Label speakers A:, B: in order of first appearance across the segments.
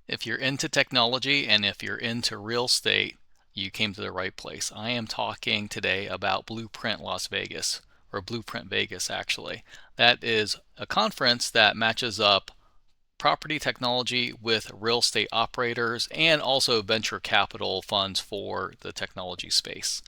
A: If you're into technology and if you're into real estate, you came to the right place. I am talking today about Blueprint Las Vegas, or Blueprint Vegas, actually. That is a conference that matches up property technology with real estate operators and also venture capital funds for the technology space.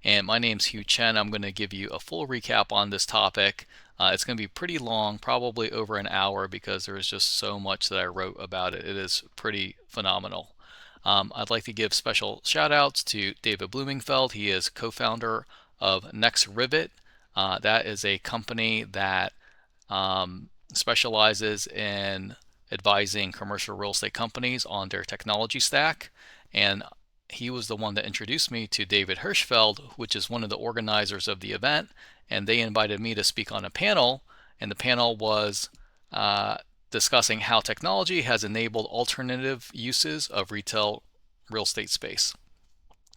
A: And my name's Hugh Chen. I'm going to give you a full recap on this topic. It's going to be pretty long, probably over an hour, because there is just so much that I wrote about it. It is pretty phenomenal. I'd like to give special shout outs to David Blumingfeld. He is co founder of Next Rivet. That is a company that specializes in advising commercial real estate companies on their technology stack. And he was the one that introduced me to David Hirschfeld, which is one of the organizers of the event. And they invited me to speak on a panel. And the panel was discussing how technology has enabled alternative uses of retail real estate space.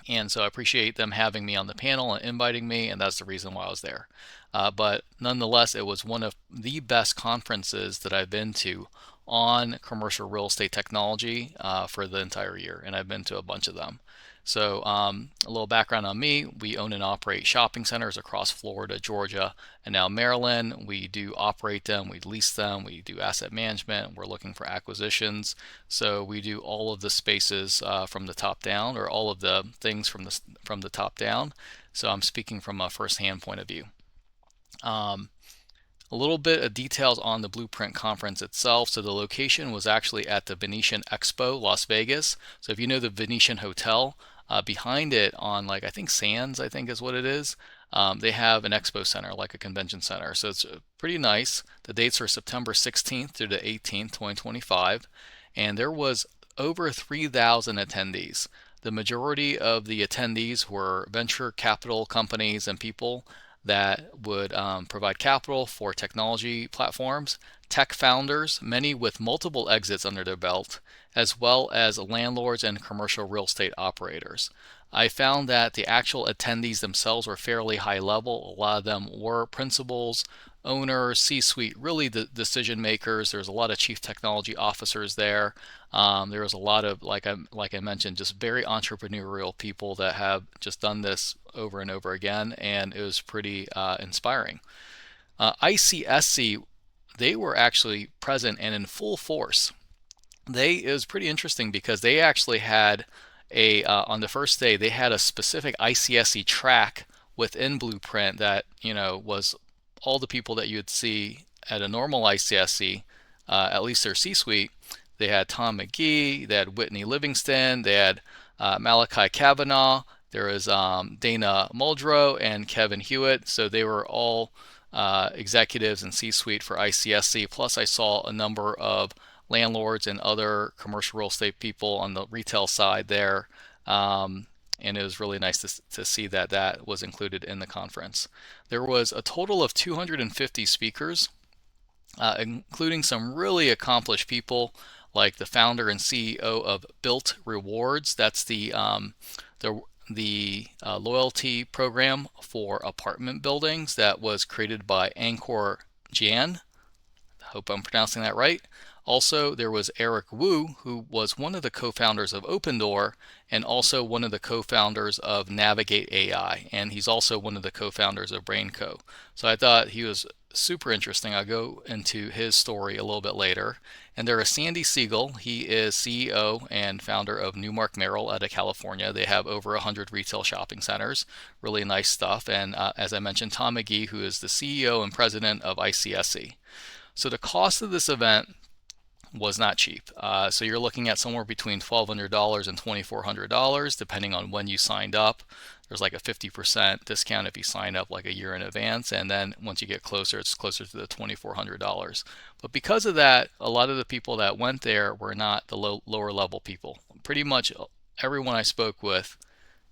A: And so I appreciate them having me on the panel and inviting me, and that's the reason why I was there. But nonetheless, it was one of the best conferences that I've been to on commercial real estate technology for the entire year, and I've been to a bunch of them. So a little background on me. We own and operate shopping centers across Florida, Georgia, and now Maryland. We do operate them, we lease them, we do asset management. We're looking for acquisitions. So we do all of the spaces from the top down, or all of the things from the top down. So I'm speaking from a first-hand point of view. A little bit of details on the Blueprint conference itself. So the location was actually at the Venetian Expo, Las Vegas. So if you know the Venetian Hotel, behind it on, like, I think Sands, I think is what it is, they have an expo center, like a convention center. So it's pretty nice. The dates are September 16th through the 18th, 2025. And there was over 3,000 attendees. The majority of the attendees were venture capital companies and people that would provide capital for technology platforms, tech founders, many with multiple exits under their belt, as well as landlords and commercial real estate operators. I found that the actual attendees themselves were fairly high level. A lot of them were principals, owners, C-suite, really the decision makers. There's a lot of chief technology officers there. There was a lot of, like I mentioned, just very entrepreneurial people that have just done this over and over again, and it was pretty inspiring. ICSC, they were actually present and in full force. It was pretty interesting because they actually had on the first day they had a specific ICSC track within Blueprint that was all the people that you'd see at a normal ICSC, at least their C-suite. They had Tom McGee, they had Whitney Livingston, they had Malachi Kavanaugh, there was Dana Muldrow and Kevin Hewitt. So they were all executives and C-suite for ICSC. Plus, I saw a number of landlords and other commercial real estate people on the retail side there. And it was really nice to see that that was included in the conference. There was a total of 250 speakers, including some really accomplished people like the founder and CEO of Bilt Rewards. That's the loyalty program for apartment buildings that was created by Ankur Jain. I hope I'm pronouncing that right. Also, there was Eric Wu, who was one of the co-founders of Opendoor and also one of the co-founders of Navigate AI, and he's also one of the co-founders of BrainCo. So I thought he was super interesting. I'll go into his story a little bit later. And there is Sandy Sigal. He is CEO and founder of NewMark Merrill out of California. They have over 100 retail shopping centers. Really nice stuff. And as I mentioned, Tom McGee, who is the CEO and president of ICSC. So the cost of this event was not cheap. So you're looking at somewhere between $1,200 and $2,400, depending on when you signed up. There's like a 50% discount if you sign up like a year in advance, and then once you get closer, it's closer to the $2,400. But because of that, a lot of the people that went there were not the lower level people. Pretty much everyone I spoke with,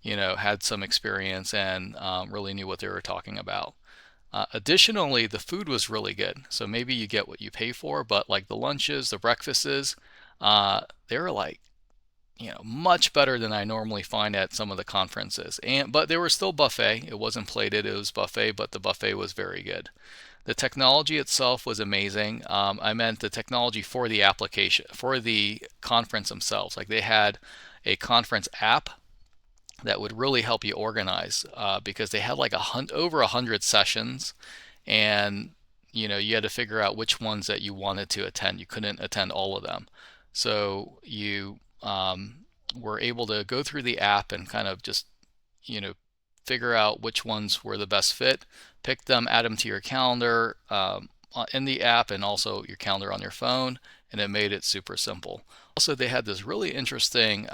A: had some experience and really knew what they were talking about. Additionally, the food was really good. So maybe you get what you pay for, but like the lunches, the breakfasts, they were like, much better than I normally find at some of the conferences. But they were still buffet. It wasn't plated, it was buffet, but the buffet was very good. The technology itself was amazing. I meant the technology for the application, for the conference themselves. Like they had a conference app that would really help you organize because they had like over 100 sessions, and you had to figure out which ones that you wanted to attend. You couldn't attend all of them, so you were able to go through the app and kind of just you know figure out which ones were the best fit, pick them, add them to your calendar in the app, and also your calendar on your phone, and it made it super simple. Also, they had this really interesting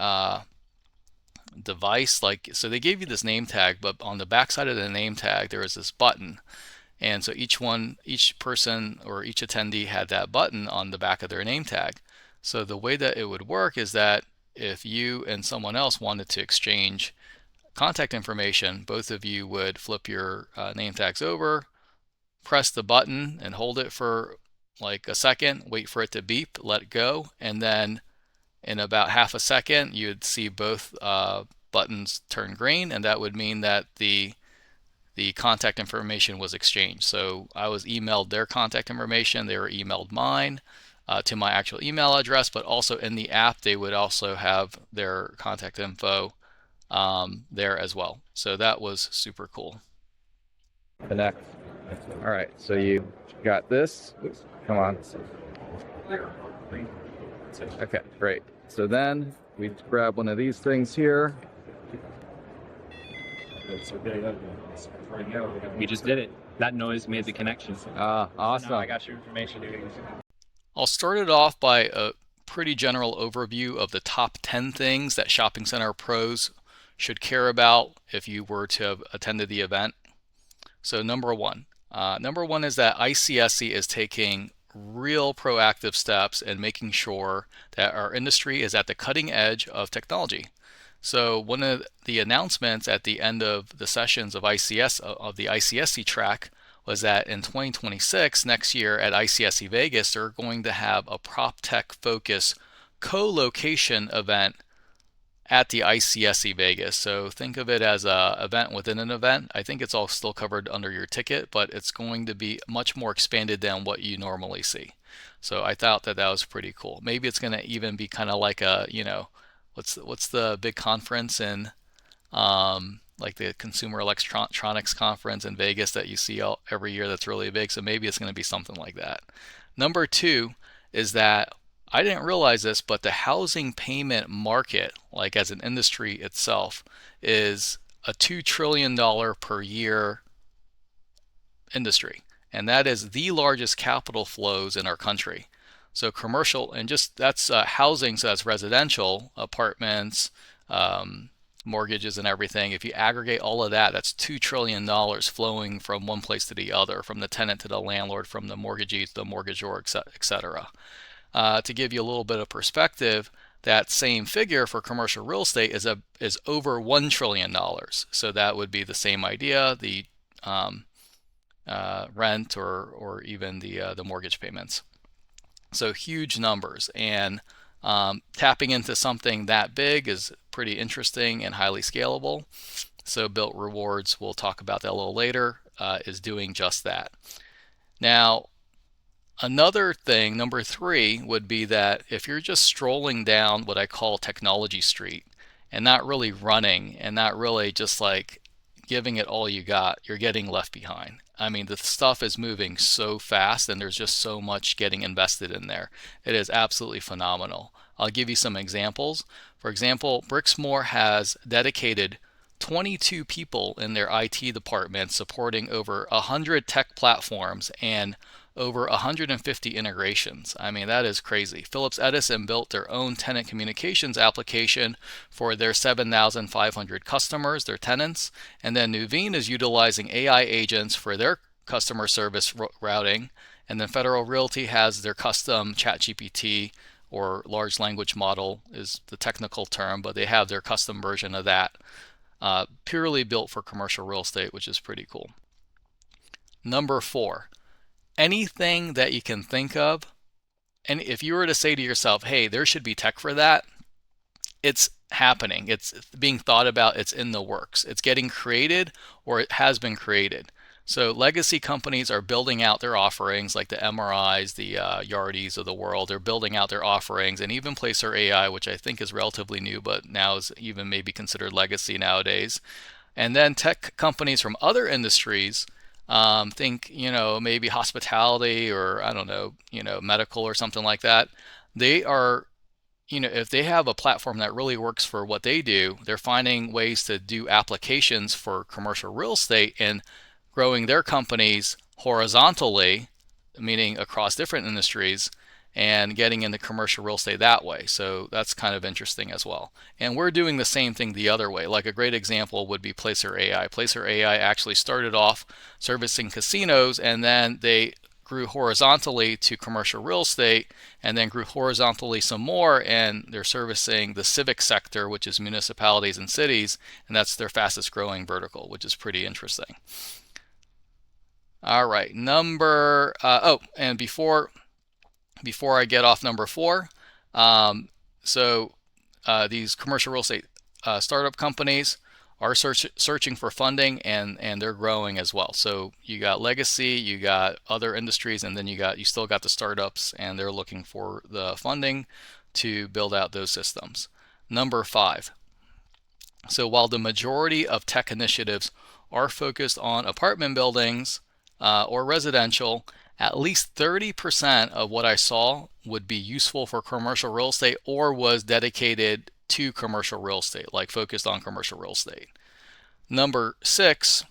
A: device, like, so they gave you this name tag, but on the back side of the name tag there was this button, and so each person or each attendee had that button on the back of their name tag. So the way that it would work is that if you and someone else wanted to exchange contact information, both of you would flip your name tags over, press the button and hold it for like a second, wait for it to beep, let go, and then in about half a second you'd see both buttons turn green, and that would mean that the contact information was exchanged. So I was emailed their contact information, they were emailed mine to my actual email address, but also in the app they would also have their contact info there as well. So that was super cool.
B: Connect. All right, so you got this. Come on. Okay, great. So then we grab one of these things here.
C: We just did it. That noise made the connection.
B: Awesome.
C: Now I got your information.
A: I'll start it off by a pretty general overview of the top 10 things that shopping center pros should care about if you were to have attended the event. So number one is that ICSC is taking real proactive steps and making sure that our industry is at the cutting edge of technology. So one of the announcements at the end of the sessions of the ICSC track was that in 2026, next year at ICSC Vegas, they're going to have a Proptech focus co-location event at the ICSC Vegas. So think of it as an event within an event. I think it's all still covered under your ticket, but it's going to be much more expanded than what you normally see. So I thought that was pretty cool. Maybe it's going to even be kind of like a, what's the big conference in like the Consumer Electronics Conference in Vegas that you see every year that's really big. So maybe it's going to be something like that. Number two is that I didn't realize this, but the housing payment market, like as an industry itself, is a $2 trillion per year industry. And that is the largest capital flows in our country. So commercial, and just that's housing, so that's residential, apartments, mortgages and everything. If you aggregate all of that, that's $2 trillion flowing from one place to the other, from the tenant to the landlord, from the mortgagee to the mortgagor, etc. To give you a little bit of perspective, that same figure for commercial real estate is over $1 trillion. So that would be the same idea, the rent or even the mortgage payments. So huge numbers, and tapping into something that big is pretty interesting and highly scalable. So Bilt Rewards, we'll talk about that a little later, is doing just that. Now, another thing, number three, would be that if you're just strolling down what I call Technology Street and not really running and not really just like giving it all you got, you're getting left behind. I mean, the stuff is moving so fast and there's just so much getting invested in there. It is absolutely phenomenal. I'll give you some examples. For example, Brixmor has dedicated 22 people in their IT department supporting over 100 tech platforms and over 150 integrations. I mean, that is crazy. Phillips Edison built their own tenant communications application for their 7,500 customers, their tenants, and then Nuveen is utilizing AI agents for their customer service routing, and then Federal Realty has their custom ChatGPT, or large language model is the technical term, but they have their custom version of that, purely built for commercial real estate, which is pretty cool. Number four, anything that you can think of, and if you were to say to yourself, hey, there should be tech for that, it's happening. It's being thought about. It's in the works. It's getting created, or it has been created. So legacy companies are building out their offerings, like the MRIs, the Yardies of the world. They're building out their offerings, and even Placer AI, which I think is relatively new, but now is even maybe considered legacy nowadays. And then tech companies from other industries, think, maybe hospitality, or I don't know, medical or something like that. They are, if they have a platform that really works for what they do, they're finding ways to do applications for commercial real estate and growing their companies horizontally, meaning across different industries, and getting into commercial real estate that way. So that's kind of interesting as well. And we're doing the same thing the other way. Like a great example would be Placer AI. Placer AI actually started off servicing casinos, and then they grew horizontally to commercial real estate, and then grew horizontally some more, and they're servicing the civic sector, which is municipalities and cities, and that's their fastest growing vertical, which is pretty interesting. All right, and before I get off number 4, these commercial real estate startup companies are searching for funding, and they're growing as well. So you got legacy, you got other industries, and then you still got the startups, and they're looking for the funding to build out those systems. Number 5. So while the majority of tech initiatives are focused on apartment buildings or residential, at least 30% of what I saw would be useful for commercial real estate or was dedicated to commercial real estate, like focused on commercial real estate. Number 6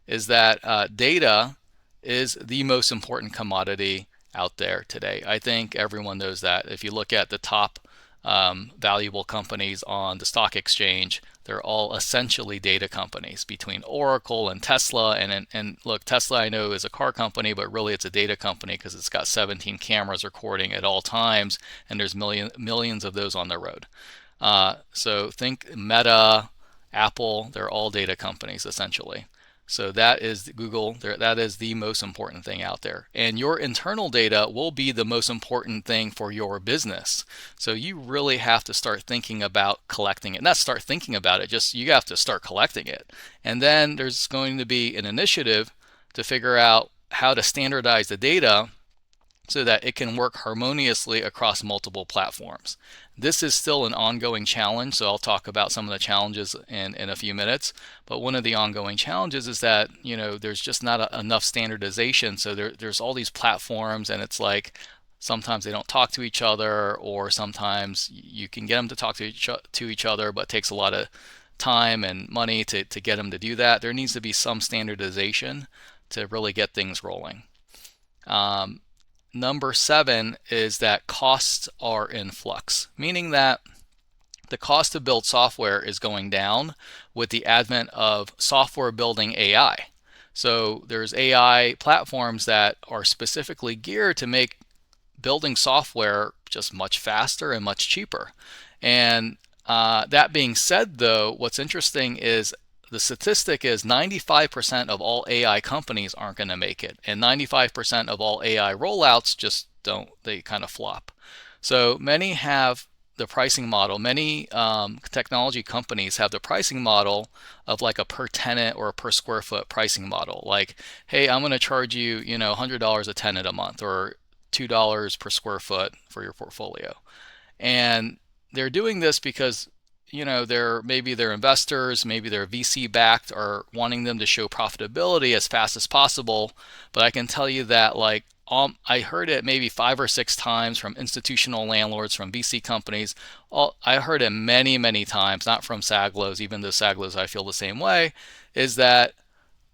A: is that data is the most important commodity out there today. I think everyone knows that. If you look at the top valuable companies on the stock exchange, they're all essentially data companies, between Oracle and Tesla. And look, Tesla I know is a car company, but really it's a data company because it's got 17 cameras recording at all times, and there's millions of those on the road. So think Meta, Apple, they're all data companies essentially. So that is Google. That is the most important thing out there. And your internal data will be the most important thing for your business. So you really have to start thinking about collecting it. Not start thinking about it, just you have to start collecting it. And then there's going to be an initiative to figure out how to standardize the data so that it can work harmoniously across multiple platforms. This is still an ongoing challenge, so I'll talk about some of the challenges in a few minutes. But one of the ongoing challenges is that there's just not enough standardization. So there's all these platforms, and it's like sometimes they don't talk to each other, or sometimes you can get them to talk to each other, but it takes a lot of time and money to get them to do that. There needs to be some standardization to really get things rolling. Number 7 is that costs are in flux, meaning that the cost to build software is going down with the advent of software building AI. So there's AI platforms that are specifically geared to make building software just much faster and much cheaper. And that being said, though, what's interesting is the statistic is 95% of all AI companies aren't going to make it, and 95% of all AI rollouts just don't, they kind of flop. So many have the pricing model, many technology companies have the pricing model of like a per tenant or a per square foot pricing model. Like, hey, I'm going to charge you, $100 a tenant a month, or $2 per square foot for your portfolio. And they're doing this because maybe their investors, maybe they're VC backed, are wanting them to show profitability as fast as possible. But I can tell you that I heard it maybe 5 or 6 times from institutional landlords, from VC companies. I heard it many, many times, not from Saglos, even though Saglos I feel the same way, is that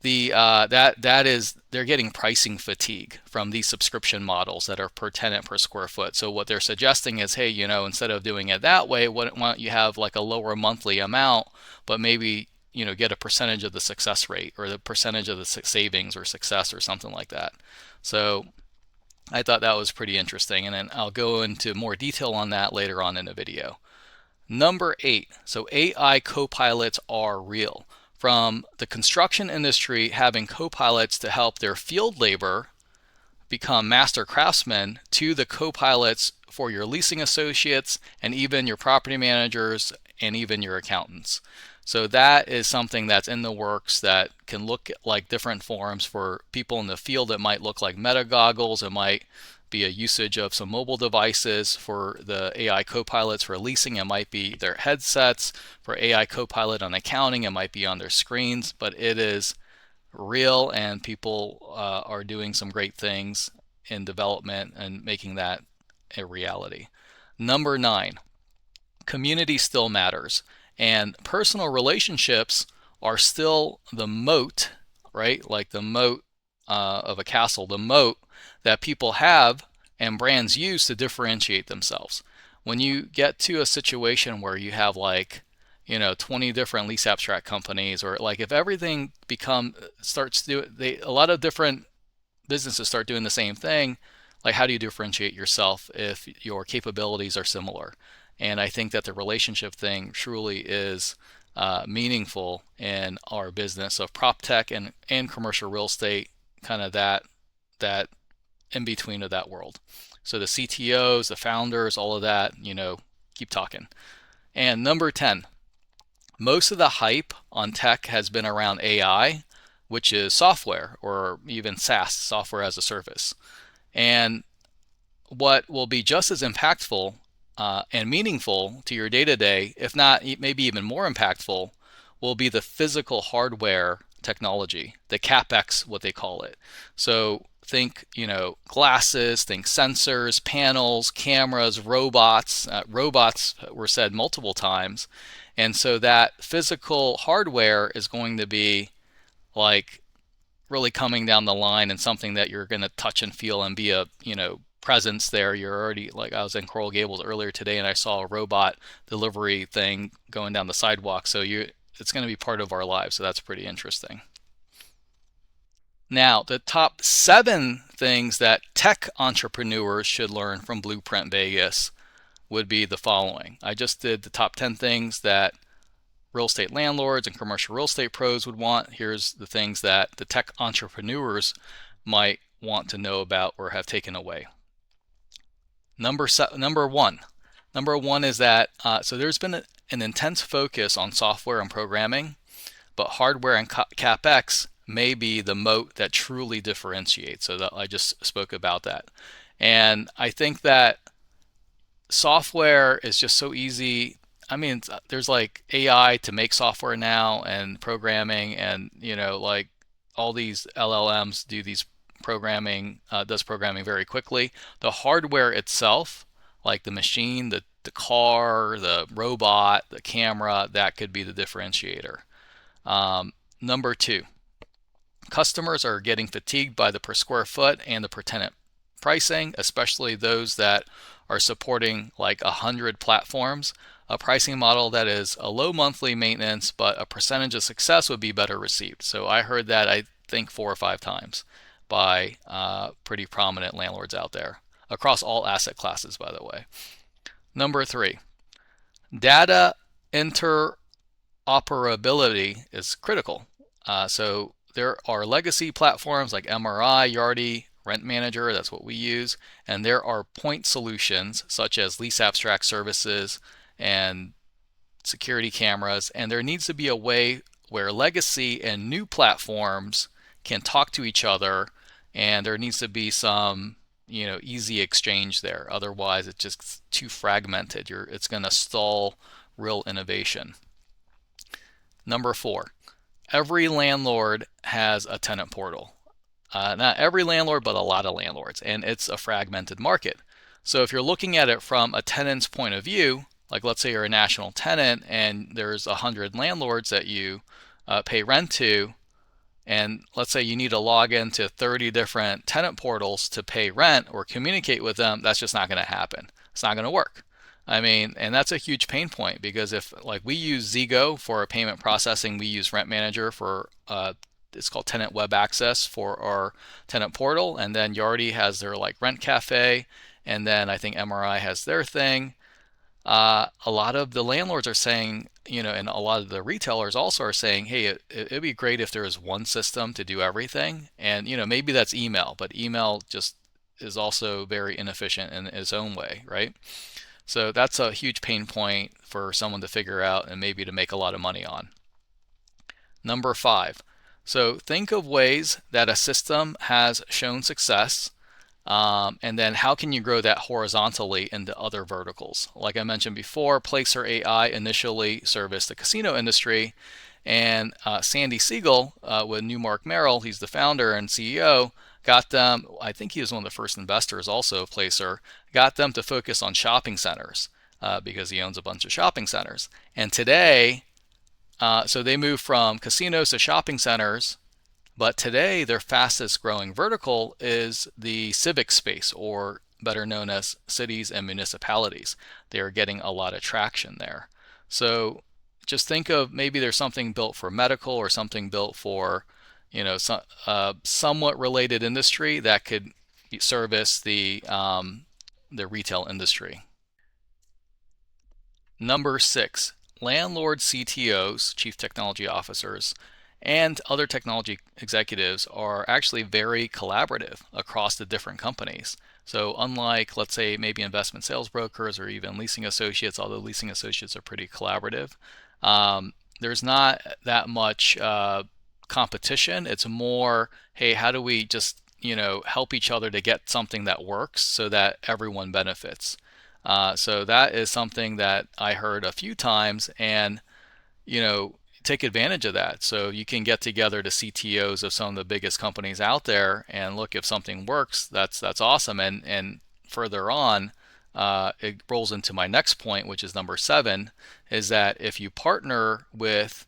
A: they're getting pricing fatigue from these subscription models that are per tenant per square foot. So what they're suggesting is, hey, instead of doing it that way, why don't you have like a lower monthly amount, but maybe get a percentage of the success rate, or the percentage of the savings or success, or something like that. So I thought that was pretty interesting, and then I'll go into more detail on that later on in the video. Number 8, so AI copilots are real. From the construction industry having copilots to help their field labor become master craftsmen to the co-pilots for your leasing associates and even your property managers and even your accountants. So that is something that's in the works that can look like different forms for people in the field. It might look like meta goggles. It might be a usage of some mobile devices for the AI co-pilots for leasing. It might be their headsets for AI co-pilot on accounting. It might be on their screens, but it is real, and people are doing some great things in development and making that a reality. Number 9, community still matters, and personal relationships are still the moat, right? Like the moat of a castle, the moat that people have and brands use to differentiate themselves. When you get to a situation where you have 20 different lease abstract companies, or like if everything starts to do, a lot of different businesses start doing the same thing, like how do you differentiate yourself if your capabilities are similar? And I think that the relationship thing truly is meaningful in our business of Proptech and commercial real estate, kind of that in between of that world. So the CTOs, the founders, all of that, keep talking. And number 10, most of the hype on tech has been around AI, which is software or even SaaS, software as a service. And what will be just as impactful and meaningful to your day-to-day, if not maybe even more impactful, will be the physical hardware technology, the CapEx, what they call it. So think, glasses, think sensors, panels, cameras, robots. Robots were said multiple times. And so that physical hardware is going to be like really coming down the line and something that you're going to touch and feel and be a, presence there. You're already, like, I was in Coral Gables earlier today and I saw a robot delivery thing going down the sidewalk. So it's going to be part of our lives. So that's pretty interesting. Now, the top 7 things that tech entrepreneurs should learn from Blueprint Vegas would be the following. I just did the top 10 things that real estate landlords and commercial real estate pros would want. Here's the things that the tech entrepreneurs might want to know about or have taken away. Number one is that so there's been an intense focus on software and programming, but hardware and CapEx may be the moat that truly differentiates. So that I just spoke about that. And I think that software is just so easy. I mean, there's like AI to make software now and programming, and like all these LLMs do these does programming very quickly. The hardware itself, like the machine, the car, the robot, the camera, that could be the differentiator. Number 2, customers are getting fatigued by the per square foot and the per tenant pricing, especially those that are supporting like 100 platforms. A pricing model that is a low monthly maintenance, but a percentage of success would be better received. So I heard that, I think, 4 or 5 times by pretty prominent landlords out there across all asset classes, by the way. Number 3, data interoperability is critical. So there are legacy platforms like MRI, Yardi, Rent Manager, that's what we use, and there are point solutions such as lease abstract services and security cameras, and there needs to be a way where legacy and new platforms can talk to each other, and there needs to be some easy exchange there. Otherwise it's just too fragmented. It's going to stall real innovation. Number 4, every landlord has a tenant portal. Not every landlord, but a lot of landlords, and it's a fragmented market. So if you're looking at it from a tenant's point of view, like let's say you're a national tenant and there's 100 landlords that you pay rent to, and let's say you need to log into 30 different tenant portals to pay rent or communicate with them, that's just not going to happen. It's not going to work. I mean, and that's a huge pain point, because if, like, we use Zego for our payment processing, we use Rent Manager for it's called Tenant Web Access for our tenant portal, and then Yardi has their like Rent Cafe, and then I think MRI has their thing. A lot of the landlords are saying, and a lot of the retailers also are saying, hey, it'd be great if there was one system to do everything. And maybe that's email, but email just is also very inefficient in its own way, right? So that's a huge pain point for someone to figure out and maybe to make a lot of money on. Number 5. So think of ways that a system has shown success, and then how can you grow that horizontally into other verticals? Like I mentioned before, Placer AI initially serviced the casino industry, and Sandy Sigal with NewMark Merrill, he's the founder and CEO, got them, I think he was one of the first investors also of Placer, got them to focus on shopping centers because he owns a bunch of shopping centers. And today, so they moved from casinos to shopping centers, but today their fastest growing vertical is the civic space, or better known as cities and municipalities. They are getting a lot of traction there. So just think of maybe there's something built for medical or something built for, somewhat related industry that could service the retail industry. Number 6, landlord CTOs, chief technology officers, and other technology executives are actually very collaborative across the different companies. So unlike, let's say, maybe investment sales brokers or even leasing associates, although leasing associates are pretty collaborative, there's not that much competition. It's more, hey, how do we just help each other to get something that works so that everyone benefits. So that is something that I heard a few times, and take advantage of that. So you can get together the CTOs of some of the biggest companies out there and look, if something works, that's awesome. And further on, it rolls into my next point, which is number 7, is that if you partner with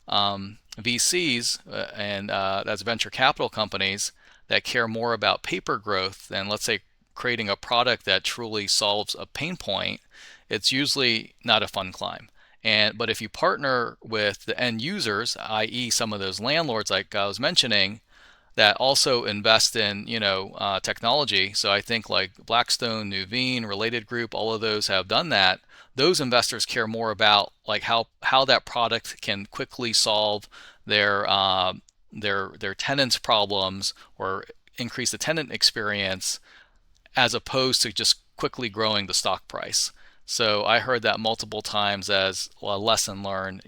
A: VCs, and that's venture capital companies that care more about paper growth than, let's say, creating a product that truly solves a pain point, it's usually not a fun climb. But if you partner with the end users, i.e., some of those landlords like I was mentioning, that also invest in technology. So I think like Blackstone, Nuveen, Related Group, all of those have done that. Those investors care more about like how that product can quickly solve their tenants' problems or increase the tenant experience, as opposed to just quickly growing the stock price. So I heard that multiple times as a lesson learned,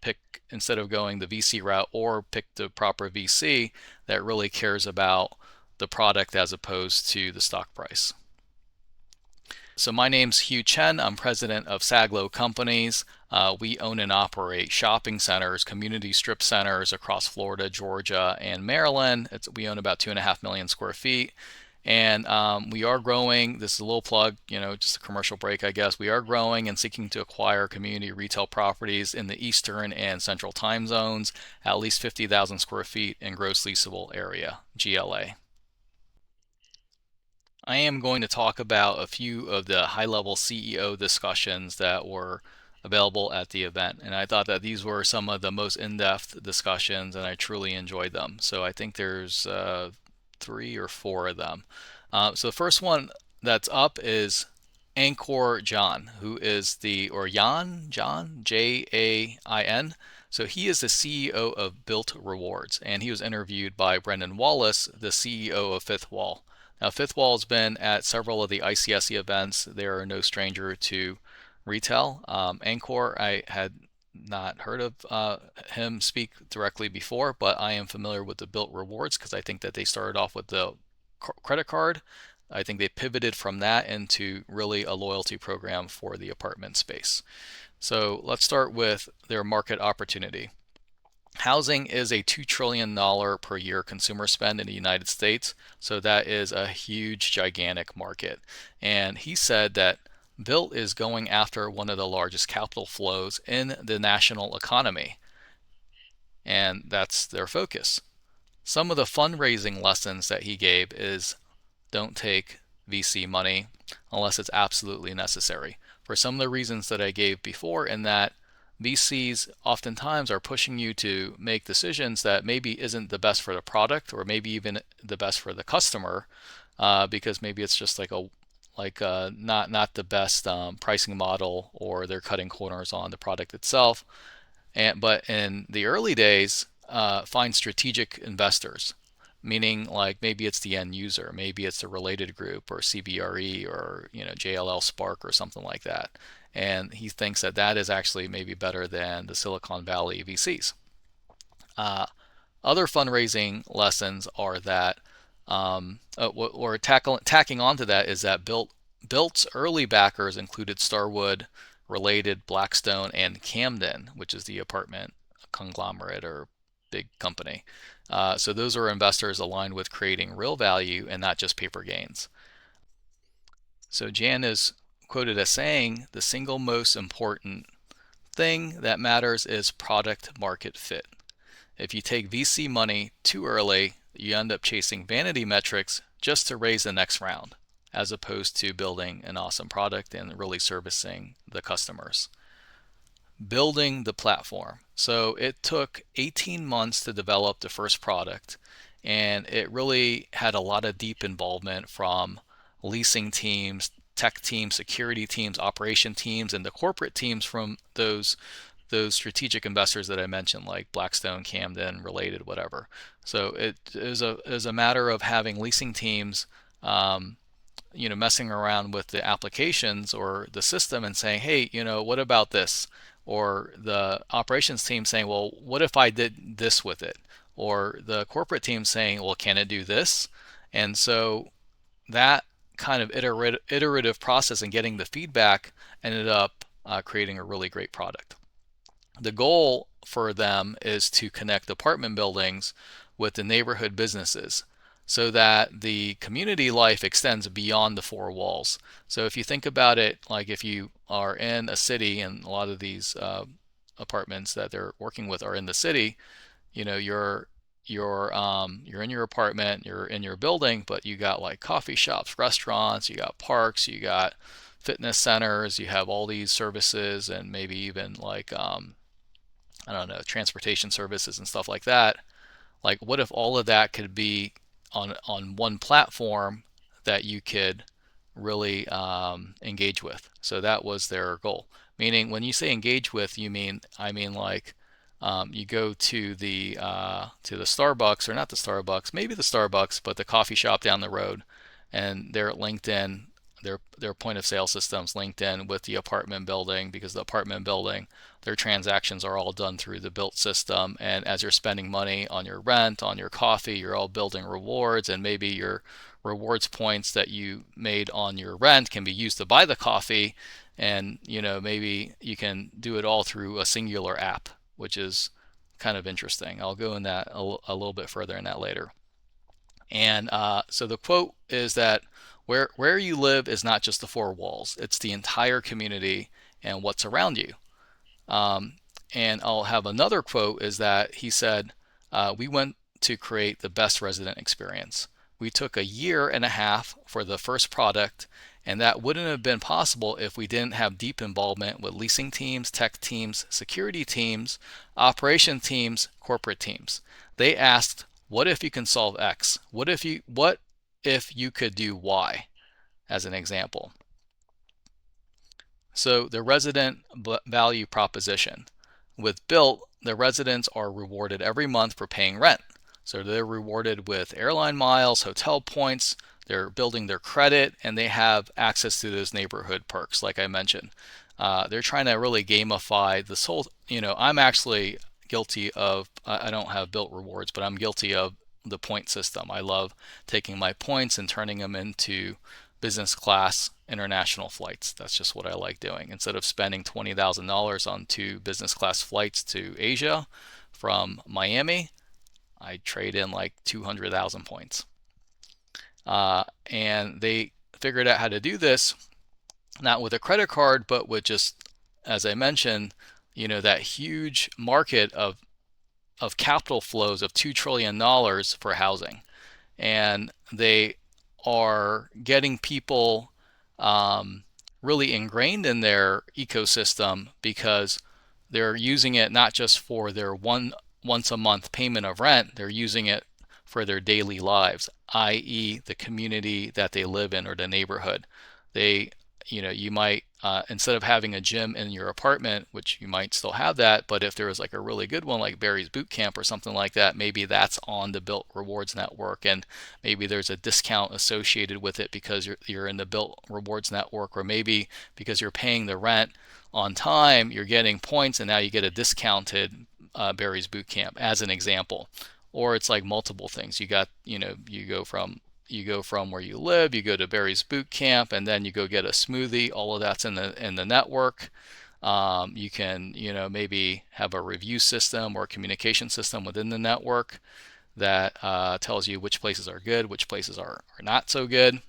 A: pick, instead of going the VC route, or pick the proper VC that really cares about the product as opposed to the stock price. So my name's Hugh Chen. I'm president of Saglo Companies. We own and operate shopping centers, community strip centers across Florida, Georgia, and Maryland. We own about 2.5 million square feet. And we are growing. This is a little plug, just a commercial break, I guess. We are growing and seeking to acquire community retail properties in the Eastern and Central time zones, at least 50,000 square feet in gross leasable area, GLA. I am going to talk about a few of the high-level CEO discussions that were available at the event. And I thought that these were some of the most in-depth discussions, and I truly enjoyed them. So I think there's 3 or 4 of them. So the first one that's up is Ankur Jain, who is Jain, Jain. So he is the CEO of Bilt Rewards, and he was interviewed by Brendan Wallace, the CEO of Fifth Wall. Now, Fifth Wall has been at several of the ICSC events. They are no stranger to retail. Ankur, I had not heard of him speak directly before, but I am familiar with the Bilt Rewards because I think that they started off with the credit card. I think they pivoted from that into really a loyalty program for the apartment space. So let's start with their market opportunity. Housing is a $2 trillion per year consumer spend in the United States, so that is a huge, gigantic market. And he said that Bilt is going after one of the largest capital flows in the national economy, and that's their focus. Some of the fundraising lessons that he gave is don't take VC money unless it's absolutely necessary. For some of the reasons that I gave before, in that VCs oftentimes are pushing you to make decisions that maybe isn't the best for the product, or maybe even the best for the customer, because maybe it's just not the best pricing model, or they're cutting corners on the product itself. But in the early days, find strategic investors. meaning like maybe it's the end user, maybe it's a related group or CBRE or JLL Spark or something like that. And he thinks that that is actually maybe better than the Silicon Valley VCs. Other fundraising lessons are that, or tacking onto that, is that Bilt's early backers included Starwood, Related, Blackstone, and Camden, which is the apartment conglomerate or big company. So those are investors aligned with creating real value and not just paper gains. So Jan is quoted as saying, the single most important thing that matters is product market fit. If you take VC money too early, you end up chasing vanity metrics just to raise the next round, as opposed to building an awesome product and really servicing the customers. Building the platform. So it took 18 months to develop the first product, and it really had a lot of deep involvement from leasing teams, tech teams, security teams, operation teams, and the corporate teams from those strategic investors that I mentioned, like Blackstone, Camden, Related, whatever. So it is a matter of having leasing teams, messing around with the applications or the system and saying, hey, what about this? Or the operations team saying, well, what if I did this with it? Or the corporate team saying, well, can it do this? And so that kind of iterative process and getting the feedback ended up creating a really great product. The goal for them is to connect apartment buildings with the neighborhood businesses so that the community life extends beyond the four walls. So if you think about it, like if you are in a city, and a lot of these apartments that they're working with are in the city, you're in your apartment, you're in your building, but you got like coffee shops, restaurants, you got parks, you got fitness centers, you have all these services, and maybe even like I don't know, transportation services and stuff like that. Like, what if all of that could be on one platform that you could really engage with? So that was their goal. Meaning, when you say engage with, I mean like you go to the Starbucks, or not the Starbucks, maybe the Starbucks, but the coffee shop down the road, and they're linked in. Their point of sale systems linked in with the apartment building, because the apartment building, their transactions are all done through the Bilt system. And as you're spending money on your rent, on your coffee, you're all building rewards, and maybe your rewards points that you made on your rent can be used to buy the coffee. And maybe you can do it all through a singular app, which is kind of interesting. I'll go in that a little bit further in that later. And so the quote is that where you live is not just the four walls, it's the entire community and what's around you. And I'll have another quote, is that he said, we went to create the best resident experience. We took a year and a half for the first product, and that wouldn't have been possible if we didn't have deep involvement with leasing teams, tech teams, security teams, operation teams, corporate teams. They asked, what if you can solve X? What if you could do Y, as an example? So the resident value proposition. With Bilt, the residents are rewarded every month for paying rent. So they're rewarded with airline miles, hotel points, they're building their credit, and they have access to those neighborhood perks, like I mentioned. They're trying to really gamify this whole, I'm actually guilty of, I don't have Bilt rewards, but I'm guilty of the point system. I love taking my points and turning them into business class international flights. That's just what I like doing. Instead of spending $20,000 on 2 business class flights to Asia from Miami, I trade in like 200,000 points. And they figured out how to do this, not with a credit card, but with just, as I mentioned, that huge market of capital flows of $2 trillion for housing. And they are getting people really ingrained in their ecosystem, because they're using it not just for their once a month payment of rent, they're using it for their daily lives, i.e. the community that they live in or the neighborhood. You might instead of having a gym in your apartment, which you might still have that, but if there was like a really good one like Barry's Boot Camp or something like that, maybe that's on the Bilt Rewards Network, and maybe there's a discount associated with it because you're in the Bilt Rewards Network, or maybe because you're paying the rent on time, you're getting points, and now you get a discounted Barry's Boot Camp as an example. Or it's like multiple things. You got, you go from where you live, you go to Barry's Boot Camp, and then you go get a smoothie. All of that's in the network. You can, maybe have a review system or a communication system within the network that tells you which places are good, which places are not so good.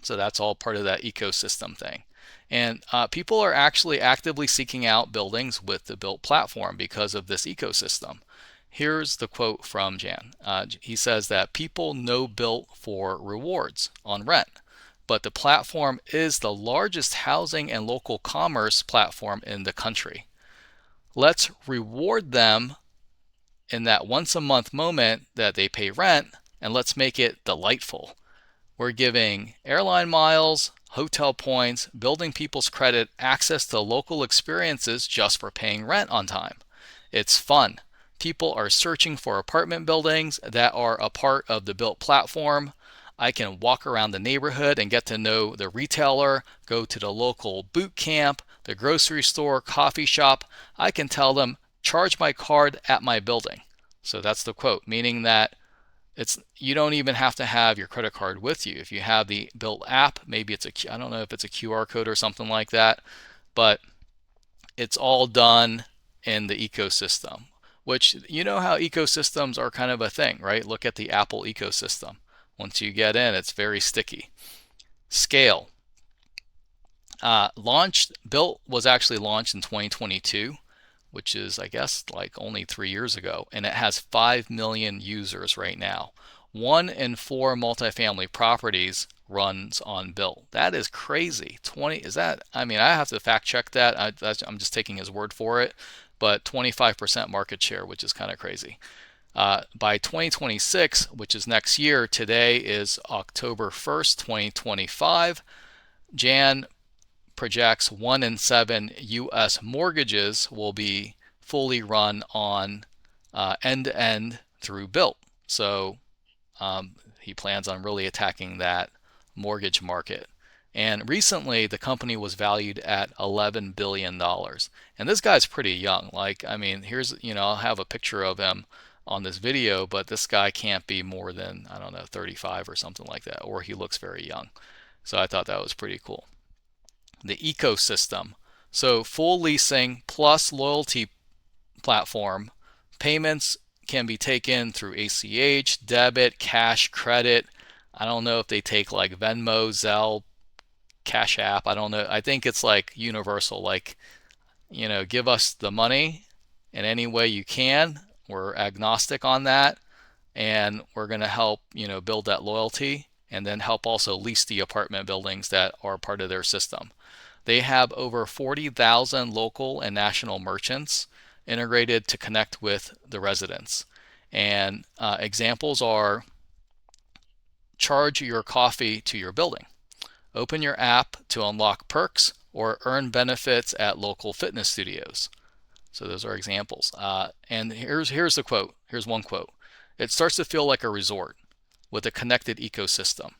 A: So that's all part of that ecosystem thing. And people are actually actively seeking out buildings with the Bilt platform because of this ecosystem. Here's the quote from Jain. He says that people know Bilt for rewards on rent, but the platform is the largest housing and local commerce platform in the country. Let's reward them in that once a month moment that they pay rent, and let's make it delightful. We're giving airline miles, hotel points, building people's credit, access to local experiences just for paying rent on time. It's fun. People are searching for apartment buildings that are a part of the Bilt platform. I can walk around the neighborhood and get to know the retailer, go to the local boot camp, the grocery store, coffee shop. I can tell them, charge my card at my building. So that's the quote, meaning that you don't even have to have your credit card with you. If you have the Bilt app, maybe I don't know if it's a QR code or something like that, but it's all done in the ecosystem, which you know how ecosystems are kind of a thing, right? Look at the Apple ecosystem. Once you get in, it's very sticky. Scale. Bilt was actually launched in 2022, which is, I guess, like only 3 years ago, and it has 5 million users right now. 1 in 4 multifamily properties runs on Bilt. That is crazy. 20 is that? I mean, I have to fact check that. I'm just taking his word for it, but 25% market share, which is kind of crazy. By 2026, which is next year, today is October 1st, 2025, Jan projects 1 in 7 U.S. mortgages will be fully run on end-to-end through Bilt. So he plans on really attacking that mortgage market. And recently, the company was valued at $11 billion. And this guy's pretty young. Like, I mean, here's, I'll have a picture of him on this video, but this guy can't be more than, I don't know, 35 or something like that, or he looks very young. So I thought that was pretty cool. The ecosystem. So full leasing plus loyalty platform. Payments can be taken through ACH, debit, cash, credit. I don't know if they take like Venmo, Zelle, Cash App. I don't know. I think it's like universal, like, give us the money in any way you can. We're agnostic on that, and we're going to help, build that loyalty, and then help also lease the apartment buildings that are part of their system. They have over 40,000 local and national merchants integrated to connect with the residents. And examples are charge your coffee to your building, open your app to unlock perks, or earn benefits at local fitness studios. So those are examples. And here's the quote. Here's one quote. It starts to feel like a resort with a connected ecosystem.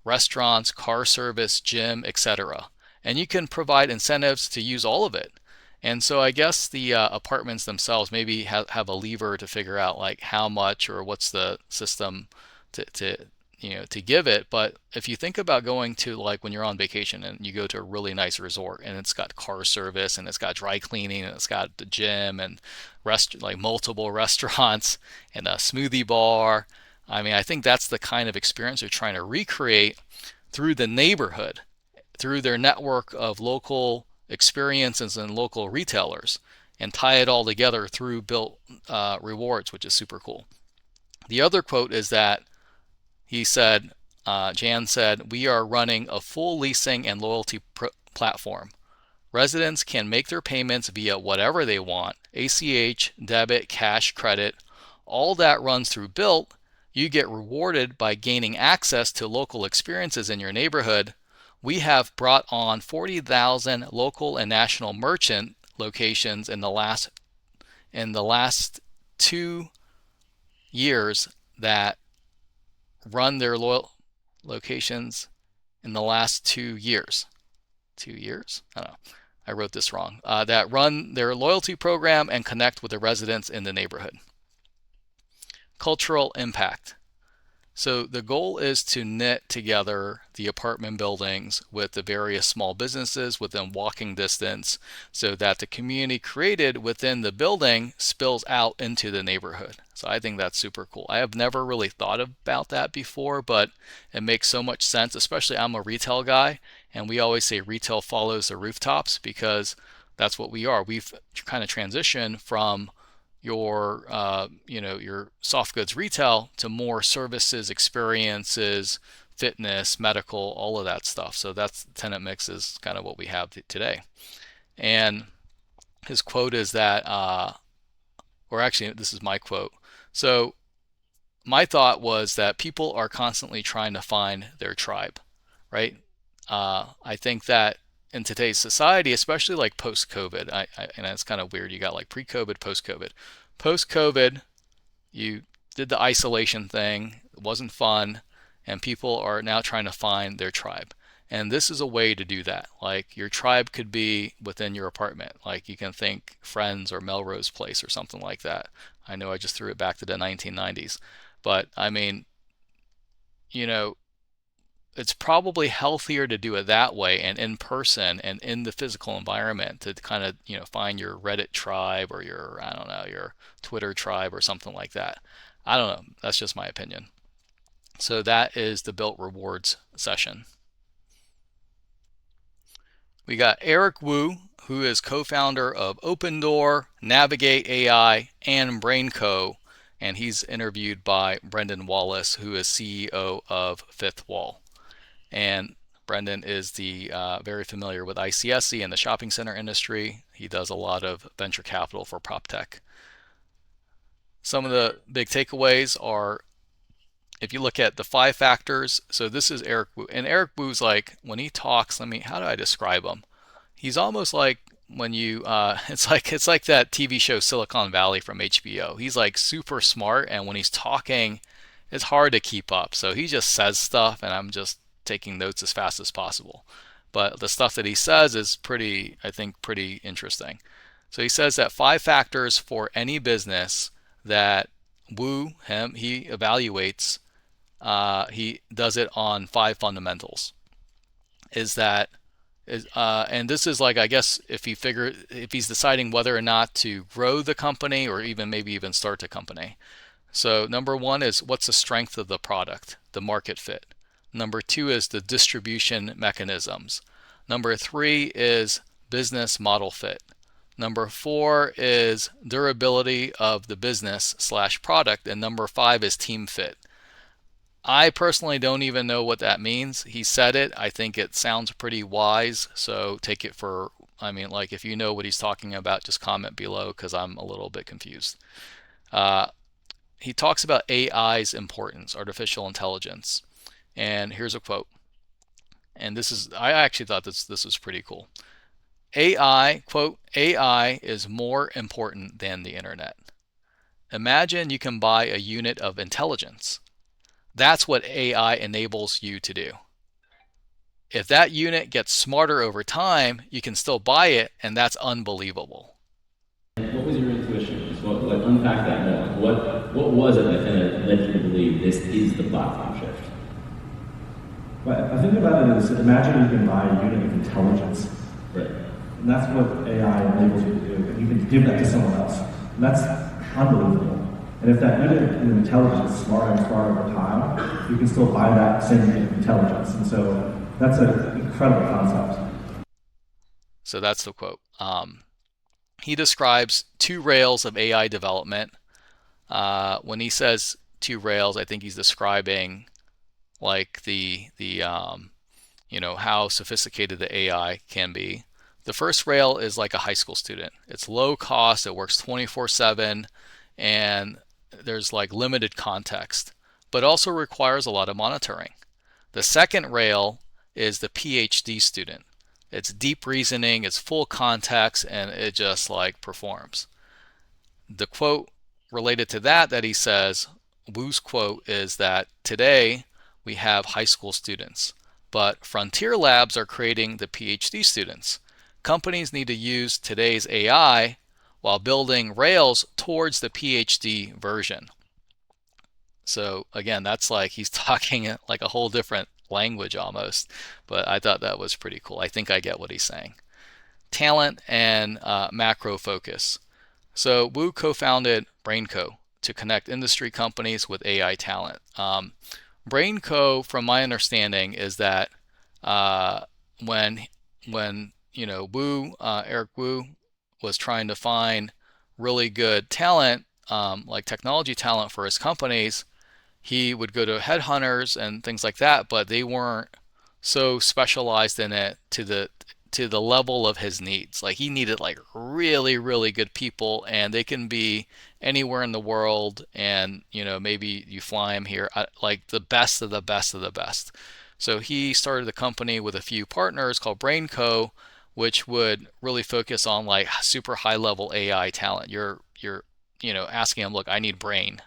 A: Restaurants, car service, gym, etc. And you can provide incentives to use all of it. And so I guess the apartments themselves maybe have a lever to figure out like how much or what's the system to give it. But if you think about going to, like, when you're on vacation and you go to a really nice resort and it's got car service and it's got dry cleaning and it's got the gym and like multiple restaurants and a smoothie bar. I mean, I think that's the kind of experience they're trying to recreate through the neighborhood, through their network of local experiences and local retailers, and tie it all together through Bilt rewards, which is super cool. The other quote is that Jan said, we are running a full leasing and loyalty platform. Residents can make their payments via whatever they want, ACH, debit, cash, credit. All that runs through Bilt. You get rewarded by gaining access to local experiences in your neighborhood. We have brought on 40,000 local and national merchant locations in the last 2 years that run their loyal locations in the last 2 years. 2 years? I don't know. I wrote this wrong. That run their loyalty program and connect with the residents in the neighborhood. Cultural impact. So the goal is to knit together the apartment buildings with the various small businesses within walking distance so that the community created within the building spills out into the neighborhood. So I think that's super cool. I have never really thought about that before, but it makes so much sense, especially I'm a retail guy, and we always say retail follows the rooftops because that's what we are. We've kind of transitioned from your soft goods retail to more services, experiences, fitness, medical, all of that stuff. So that's tenant mix is kind of what we have today. And his quote is that, or actually, this is my quote. So my thought was that people are constantly trying to find their tribe, right? I think that in today's society, especially like post-COVID, and it's kind of weird. You got like pre-COVID, post-COVID. Post-COVID, you did the isolation thing. It wasn't fun, and people are now trying to find their tribe. And this is a way to do that. Like your tribe could be within your apartment. Like you can think Friends or Melrose Place or something like that. I know I just threw it back to the 1990s, but I mean, you know, it's probably healthier to do it that way and in person and in the physical environment to kind of find your Reddit tribe or your, I don't know, your Twitter tribe or something like that. I don't know, that's just my opinion. So that is the Bilt rewards session. We got Eric Wu, who is co-founder of Opendoor, Navigate AI, and BrainCo, and he's interviewed by Brendan Wallace, who is CEO of Fifth Wall. And Brendan is very familiar with ICSC and the shopping center industry. He does a lot of venture capital for Proptech. Some of the big takeaways are, if you look at the 5 factors, so this is Eric Wu. And Eric Wu's like, when he talks, how do I describe him? He's almost like when you, it's like that TV show Silicon Valley from HBO. He's like super smart, and when he's talking, it's hard to keep up. So he just says stuff, and I'm just taking notes as fast as possible. But the stuff that he says is pretty interesting. So he says that 5 factors for any business that he evaluates, he does it on 5 fundamentals. And this is like, I guess, if he's deciding whether or not to grow the company or maybe even start a company. So number 1 is, what's the strength of the product, the market fit. Number 2 is the distribution mechanisms. Number 3 is business model fit. Number 4 is durability of the business/product. And number 5 is team fit. I personally don't even know what that means. He said it. I think it sounds pretty wise. So take it for, if you know what he's talking about, just comment below because I'm a little bit confused. He talks about AI's importance, artificial intelligence. And here's a quote. And I actually thought this was pretty cool. AI, quote, AI is more important than the internet. Imagine you can buy a unit of intelligence. That's what AI enables you to do. If that unit gets smarter over time, you can still buy it, and that's unbelievable.
D: What was your intuition? So, unpack that more. What was it that kind of led you to believe this is the platform shift?
E: Well, I think about it as, imagine you can buy a unit of intelligence.
D: Right.
E: And that's what AI enables you to do. And you can give that to someone else. And that's unbelievable. And if that unit of intelligence is smarter and smarter over time, you can still buy that same unit of intelligence. And so that's an incredible concept.
A: So that's the quote. He describes 2 rails of AI development. When he says 2 rails, I think he's describing like how sophisticated the AI can be. The first rail is like a high school student. It's low cost, it works 24/7, and there's like limited context, but also requires a lot of monitoring. The second rail is the PhD student. It's deep reasoning, it's full context, and it just like performs. The quote related to that he says, Wu's quote is that today we have high school students, but frontier labs are creating the PhD students. Companies need to use today's AI while building rails towards the PhD version. So again, that's like he's talking like a whole different language almost, but I thought that was pretty cool. I think I get what he's saying. Talent and macro focus. So Wu co-founded BrainCo to connect industry companies with AI talent. BrainCo, from my understanding, is that when Eric Wu was trying to find really good talent, like technology talent for his companies, he would go to headhunters and things like that, but they weren't so specialized in it to the level of his needs. Like he needed like really, really good people, and they can be anywhere in the world, and maybe you fly them here, like the best of the best of the best. So he started a company with a few partners called BrainCo, which would really focus on like super high level AI talent. You're asking him, look, I need brain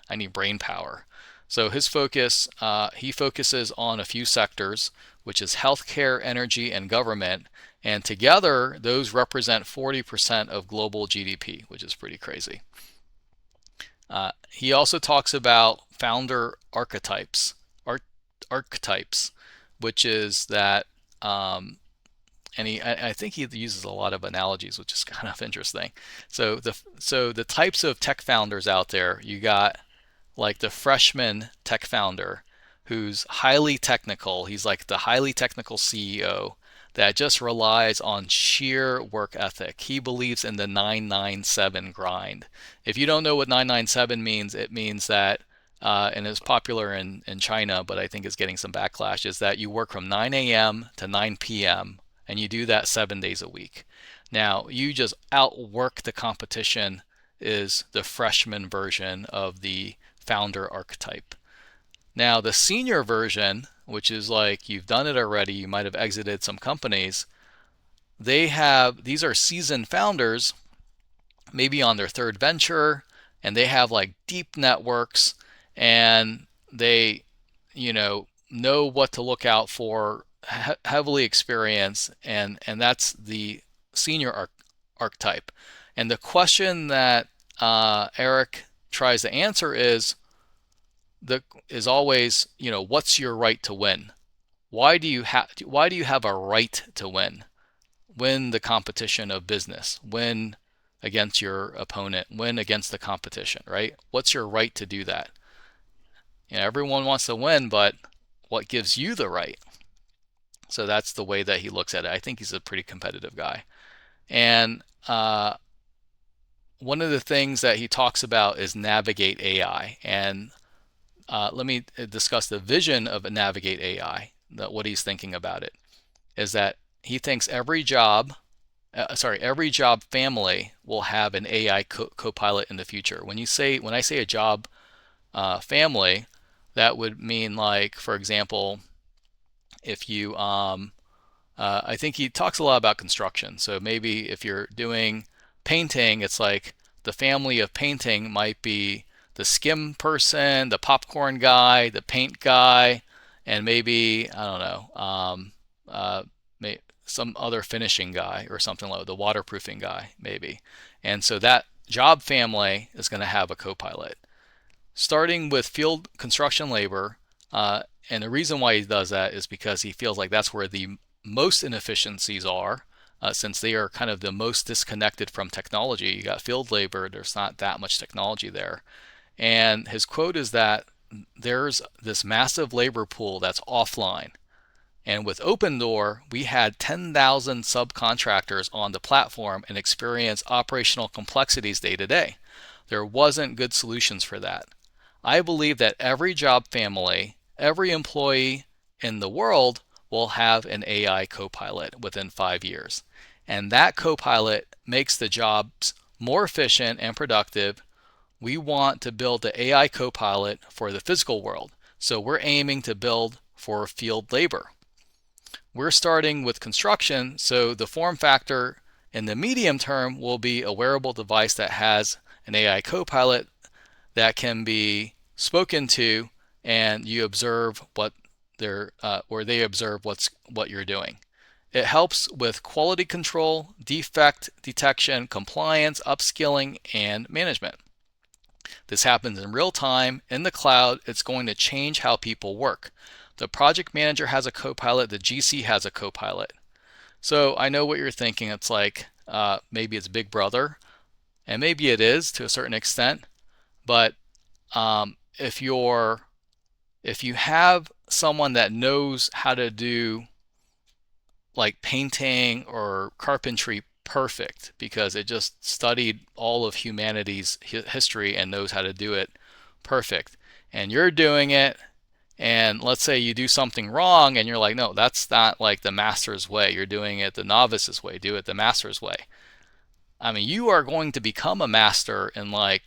A: power. So his focus, he focuses on a few sectors, which is healthcare, energy, and government. And together, those represent 40% of global GDP, which is pretty crazy. He also talks about founder archetypes, which is that, and I think he uses a lot of analogies, which is kind of interesting. So the types of tech founders out there, you got like the freshman tech founder who's highly technical. He's like the highly technical CEO that just relies on sheer work ethic. He believes in the 997 grind. If you don't know what 997 means, it means that, and it's popular in China, but I think it's getting some backlash, is that you work from 9 a.m. to 9 p.m. and you do that 7 days a week. Now, you just outwork the competition is the freshman version of the founder archetype. Now, the senior version, which is like you've done it already, you might have exited some companies, these are seasoned founders, maybe on their third venture, and they have like deep networks, and they, know what to look out for, heavily experienced, and that's the senior archetype. And the question that Eric tries to answer is always, what's your right to win? Why do you have a right to win? Win the competition of business, win against your opponent, win against the competition, right? What's your right to do that? Everyone wants to win, but what gives you the right? So that's the way that he looks at it. I think he's a pretty competitive guy. And one of the things that he talks about is navigate AI. And let me discuss the vision of navigate AI. What he's thinking about it is that he thinks every job family will have an AI co-pilot in the future. When I say a job family, that would mean, like, for example, if you I think he talks a lot about construction. So maybe if you're doing painting, it's like the family of painting might be the skim person, the popcorn guy, the paint guy, and maybe, I don't know, some other finishing guy or something like the waterproofing guy, maybe. And so that job family is going to have a co-pilot. Starting with field construction labor, and the reason why he does that is because he feels like that's where the most inefficiencies are, since they are kind of the most disconnected from technology. You got field labor, there's not that much technology there. And his quote is that there's this massive labor pool that's offline. And with Opendoor, we had 10,000 subcontractors on the platform and experience operational complexities day to day. There wasn't good solutions for that. I believe that every job family, every employee in the world will have an AI co-pilot within 5 years. And that co-pilot makes the jobs more efficient and productive. We want to build the AI co-pilot for the physical world. So we're aiming to build for field labor. we're starting with construction, so the form factor in the medium term will be a wearable device that has an AI copilot that can be spoken to, and you observe what they're or they observe what you're doing. It helps with quality control, defect detection, compliance, upskilling, and management. This happens in real time in the cloud. It's going to change how people work. The project manager has a copilot, the GC has a copilot. So I know what you're thinking. It's like maybe it's Big Brother, and maybe it is to a certain extent. But if you have someone that knows how to do like painting or carpentry perfect because it just studied all of humanity's history and knows how to do it perfect, and you're doing it, and let's say you do something wrong and you're like, no, that's not like the master's way, you're doing it the novice's way, do it the master's way. I mean, you are going to become a master in like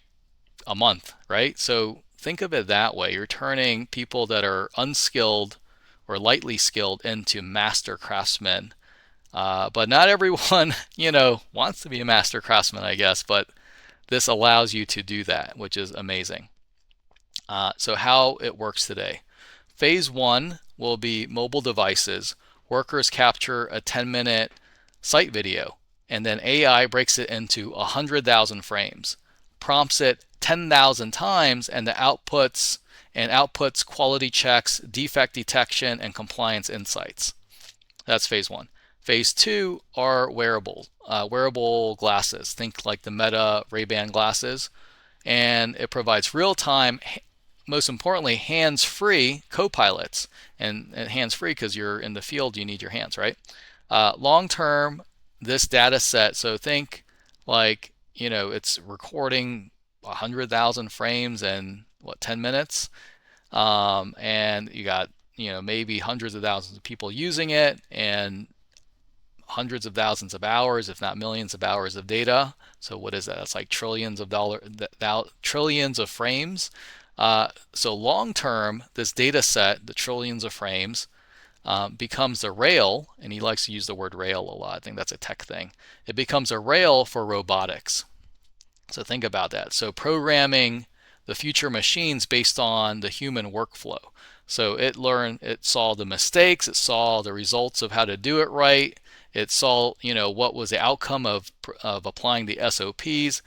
A: a month, right? So think of it that way. You're turning people that are unskilled or lightly skilled into master craftsmen. But not everyone, wants to be a master craftsman, I guess. But this allows you to do that, which is amazing. So how it works today. Phase 1 will be mobile devices. Workers capture a 10-minute site video, and then AI breaks it into 100,000 frames, prompts it 10,000 times, and outputs quality checks, defect detection, and compliance insights. That's phase 1. Phase 2 are wearable glasses. Think like the Meta Ray-Ban glasses, and it provides real-time, most importantly, hands-free co-pilots. And hands-free because you're in the field, you need your hands, right? Long-term, this data set, so think like, it's recording 100,000 frames in 10 minutes, and you got maybe hundreds of thousands of people using it, and hundreds of thousands of hours, if not millions of hours of data. So what is that? That's like trillions of frames. So long term, this data set, the trillions of frames, becomes a rail, and he likes to use the word rail a lot. I think that's a tech thing. It becomes a rail for robotics. So think about that. So programming the future machines based on the human workflow. So it saw the mistakes, it saw the results of how to do it right, it saw what was the outcome of applying the SOPs.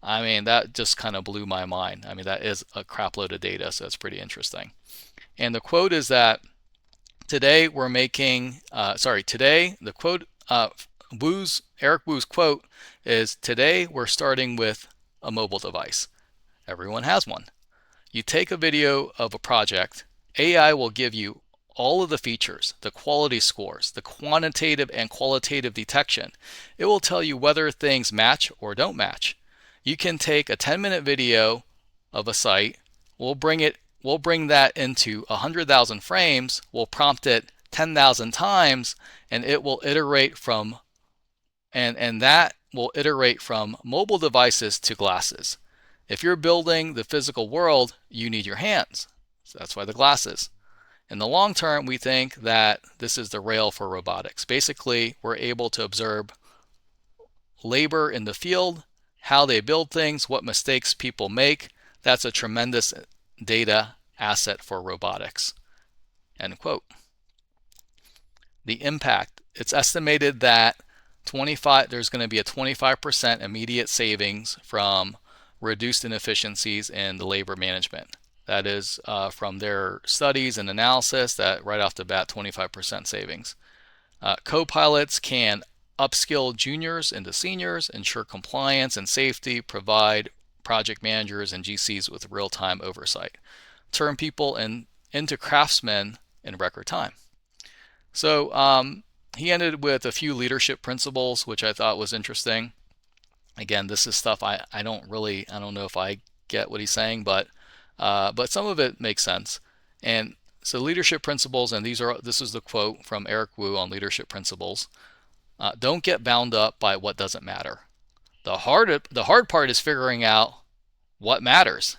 A: I mean, that just kind of blew my mind. I mean, that is a crap load of data, so it's pretty interesting. And the quote is that today we're making, today the quote, Eric Wu's quote is, today we're starting with a mobile device. Everyone has one. You take a video of a project, AI will give you all of the features, the quality scores, the quantitative and qualitative detection. It will tell you whether things match or don't match. You can take a 10-minute video of a site, we'll bring that into 100,000 frames, we'll prompt it 10,000 times, and it will iterate from that will iterate from mobile devices to glasses. If you're building the physical world, you need your hands. So that's why the glasses. In the long term, we think that this is the rail for robotics. Basically, we're able to observe labor in the field, how they build things, what mistakes people make. That's a tremendous data asset for robotics. End quote. The impact. It's estimated that there's going to be a 25% immediate savings from reduced inefficiencies in the labor management. That is from their studies and analysis, that right off the bat, 25% savings. Co-pilots can upskill juniors into seniors, ensure compliance and safety, provide project managers and GCs with real-time oversight, turn people into craftsmen in record time. So he ended with a few leadership principles, which I thought was interesting. Again, this is stuff I don't know if I get what he's saying, but some of it makes sense. And so leadership principles, and this is the quote from Eric Wu on leadership principles. Don't get bound up by what doesn't matter. The hard part is figuring out what matters.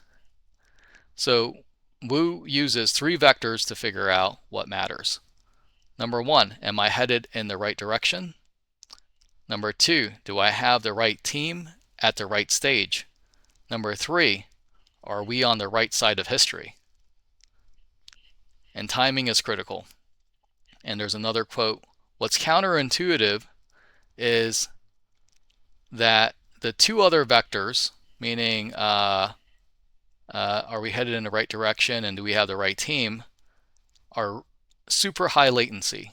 A: So Wu uses 3 vectors to figure out what matters. Number one, am I headed in the right direction? Number two, do I have the right team at the right stage? Number three, are we on the right side of history? And timing is critical. And there's another quote. What's counterintuitive is that the two other vectors, meaning are we headed in the right direction and do we have the right team, are super high latency.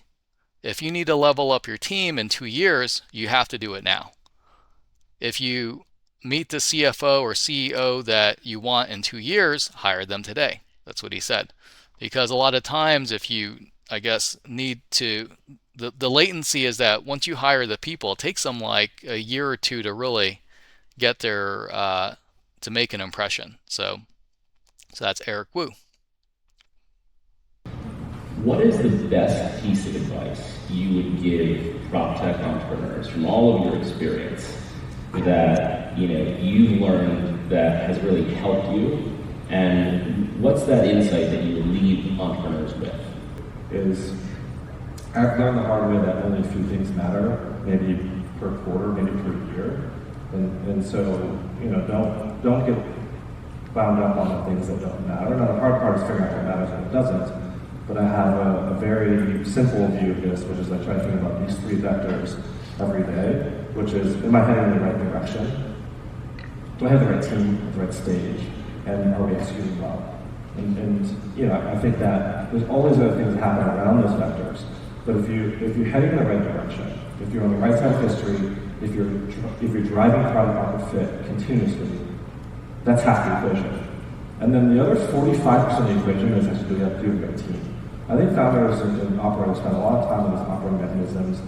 A: If you need to level up your team in 2 years, you have to do it now. If you meet the CFO or CEO that you want in 2 years, hire them today. That's what he said. Because a lot of times if you, I guess, need to, the latency is that once you hire the people, it takes them like a year or two to really get their, to make an impression. So that's Eric Wu.
D: What is the best piece of advice you would give Proptech entrepreneurs from all of your experience that you've learned that has really helped you? And what's that insight that you would leave entrepreneurs with?
E: Is I've learned the hard way that only a few things matter, maybe per quarter, maybe per year. And so, don't get bound up on the things that don't matter. Now, the hard part is figuring out what matters and what doesn't. But I have a very simple view of this, which is I try to think about these three vectors every day, which is, am I heading in the right direction? Do I have the right team at the right stage? And are we executing well? And I think that there's always other things that happen around those vectors. But if you're heading in the right direction, if you're on the right side of history, if you're driving product market fit continuously, that's half the equation. And then the other 45% of the equation is actually you have to do with your team. I think founders and operators spend a lot of time on these operating mechanisms.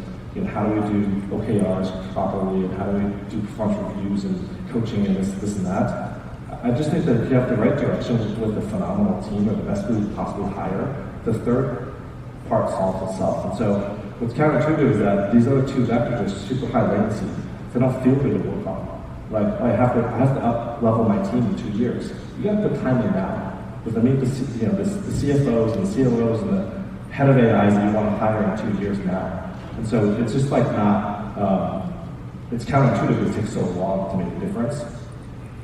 E: How do we do OKRs properly, and how do we do performance reviews and coaching and this and that. I just think that if you have the right direction with a phenomenal team or the best we could possibly hire, the third part solves itself. And so what's counterintuitive is that these other two vectors are super high latency. They don't feel good to work on. Like, I have to up level my team in 2 years. You got to put time in now. Because I mean, the CFOs and the COOs and the head of AIs that you want to hire in 2 years now. And so it's just like not, it's counterintuitive. It takes so long to make a difference.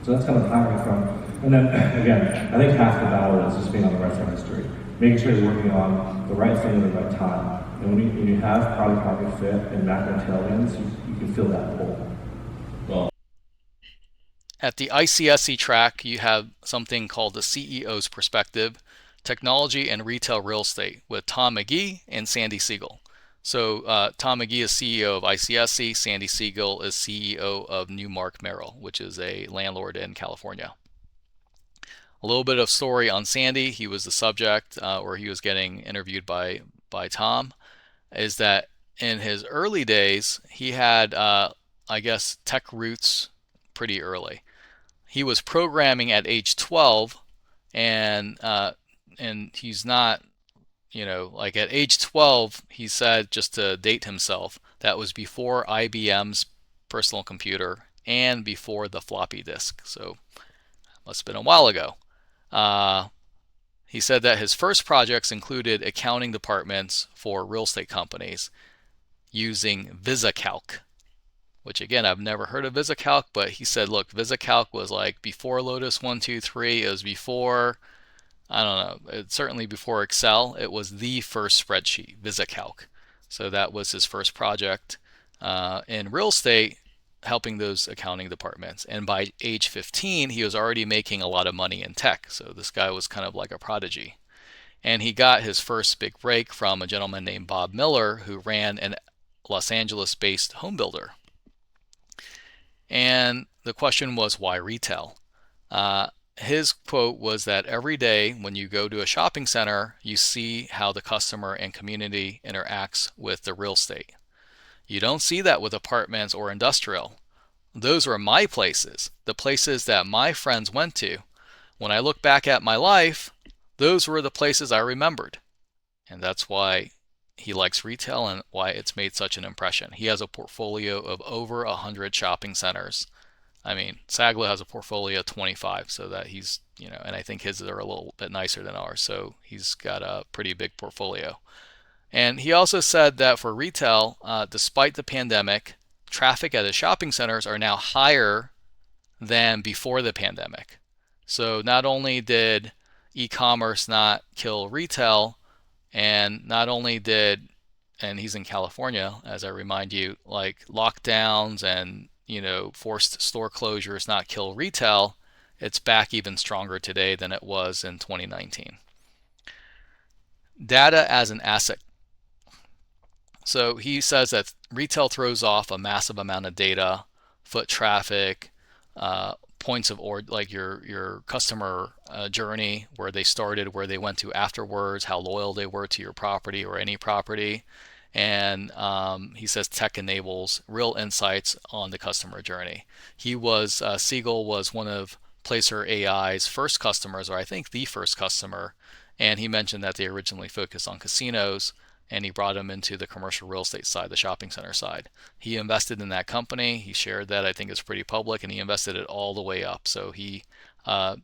E: So that's kind of hiring from. And then again, I think half the battle is just being on the right side of history, making sure you're working on the right thing at the right time. And when you have product market fit and macro tailwinds, you can feel that pull.
D: Well,
A: at the ICSC track, you have something called the CEO's Perspective, Technology and Retail Real Estate with Tom McGee and Sandy Sigal. So Tom McGee is CEO of ICSC, Sandy Sigal is CEO of NewMark Merrill, which is a landlord in California. A little bit of story on Sandy. He was the subject, or he was getting interviewed by Tom, is that in his early days, he had, I guess, tech roots pretty early. He was programming at age 12, and he's not, like at age 12, he said, just to date himself, that was before IBM's personal computer and before the floppy disk. So must have been a while ago. He said that his first projects included accounting departments for real estate companies using VisiCalc, which again, I've never heard of VisiCalc, but he said, look, VisiCalc was like before Lotus 123, it was before, I don't know, it's certainly before Excel. It was the first spreadsheet, VisiCalc. So that was his first project in real estate, helping those accounting departments. And by age 15, he was already making a lot of money in tech. So this guy was kind of like a prodigy. And he got his first big break from a gentleman named Bob Miller, who ran an Los Angeles-based home builder. And the question was, why retail? His quote was that every day when you go to a shopping center, you see how the customer and community interacts with the real estate. You don't see that with apartments or industrial. Those were my places, the places that my friends went to. When I look back at my life, those were the places I remembered. And that's why he likes retail and why it's made such an impression. He has a portfolio of over 100 shopping centers. I mean, Saglo has a portfolio of 25, so that he's, and I think his are a little bit nicer than ours, so he's got a pretty big portfolio. And he also said that for retail, despite the pandemic, traffic at the shopping centers are now higher than before the pandemic. So not only did e-commerce not kill retail, and not only did, and he's in California, as I remind you, like lockdowns and forced store closures not kill retail, it's back even stronger today than it was in 2019. Data as an asset. So he says that retail throws off a massive amount of data, foot traffic, points of order, like your customer journey, where they started, where they went to afterwards, how loyal they were to your property or any property. And he says tech enables real insights on the customer journey. Sigal was one of Placer AI's first customers, or I think the first customer, and he mentioned that they originally focused on casinos, and he brought them into the commercial real estate side, the shopping center side. He invested in that company. He shared that. I think it's pretty public, and he invested it all the way up. So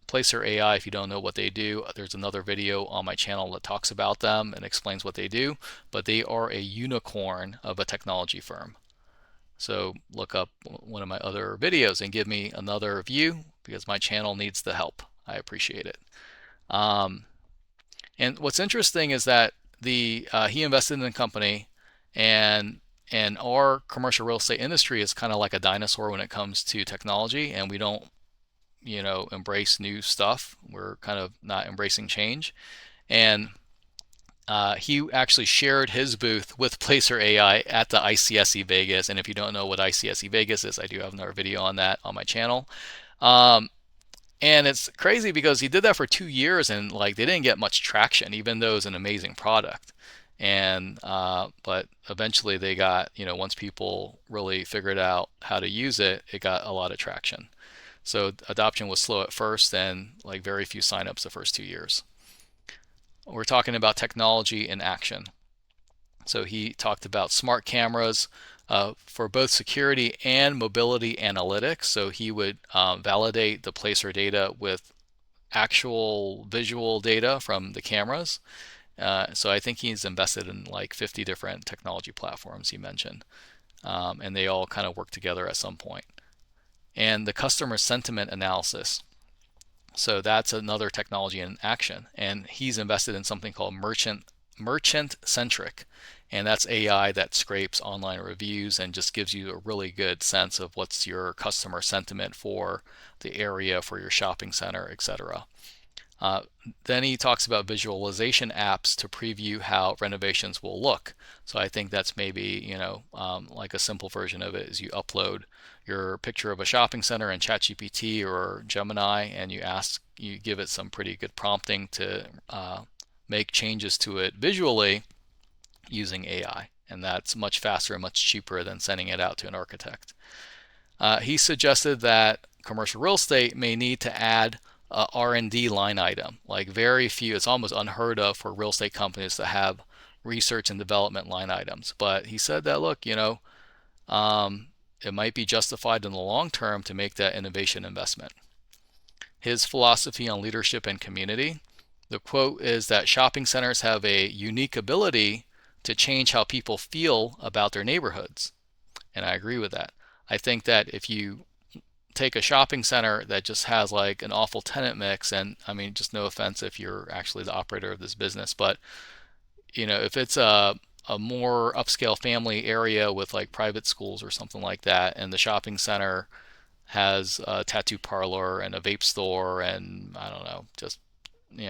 A: Placer AI, if you don't know what they do, there's another video on my channel that talks about them and explains what they do, but they are a unicorn of a technology firm. So look up one of my other videos and give me another view, because my channel needs the help. I appreciate it. And what's interesting is that he invested in the company, and our commercial real estate industry is kind of like a dinosaur when it comes to technology, and we don't embrace new stuff. We're kind of not embracing change. And he actually shared his booth with Placer AI at the ICSC Vegas. And if you don't know what ICSC Vegas is, I do have another video on that on my channel. And it's crazy because he did that for 2 years, and like they didn't get much traction, even though it's an amazing product. And but eventually they got, once people really figured out how to use it, it got a lot of traction. So adoption was slow at first, and like very few signups the first 2 years. We're talking about technology in action. So he talked about smart cameras for both security and mobility analytics. So he would validate the Placer data with actual visual data from the cameras. So I think he's invested in like 50 different technology platforms he mentioned, and they all kind of work together at some point. And the customer sentiment analysis. So that's another technology in action, and he's invested in something called merchant centric, and that's AI that scrapes online reviews and just gives you a really good sense of what's your customer sentiment for the area, for your shopping center, etc. Then he talks about visualization apps to preview how renovations will look. So I think that's maybe, like a simple version of it is you upload your picture of a shopping center in ChatGPT or Gemini, and you give it some pretty good prompting to make changes to it visually using AI. And that's much faster and much cheaper than sending it out to an architect. He suggested that commercial real estate may need to add a R&D line item. Like very few, it's almost unheard of for real estate companies to have research and development line items. But he said that, look, it might be justified in the long term to make that innovation investment. His philosophy on leadership and community. The quote is that shopping centers have a unique ability to change how people feel about their neighborhoods. And I agree with that. I think that if you take a shopping center that just has like an awful tenant mix, and I mean, just no offense if you're actually the operator of this business, but if it's a more upscale family area with like private schools or something like that, and the shopping center has a tattoo parlor and a vape store and I don't know, just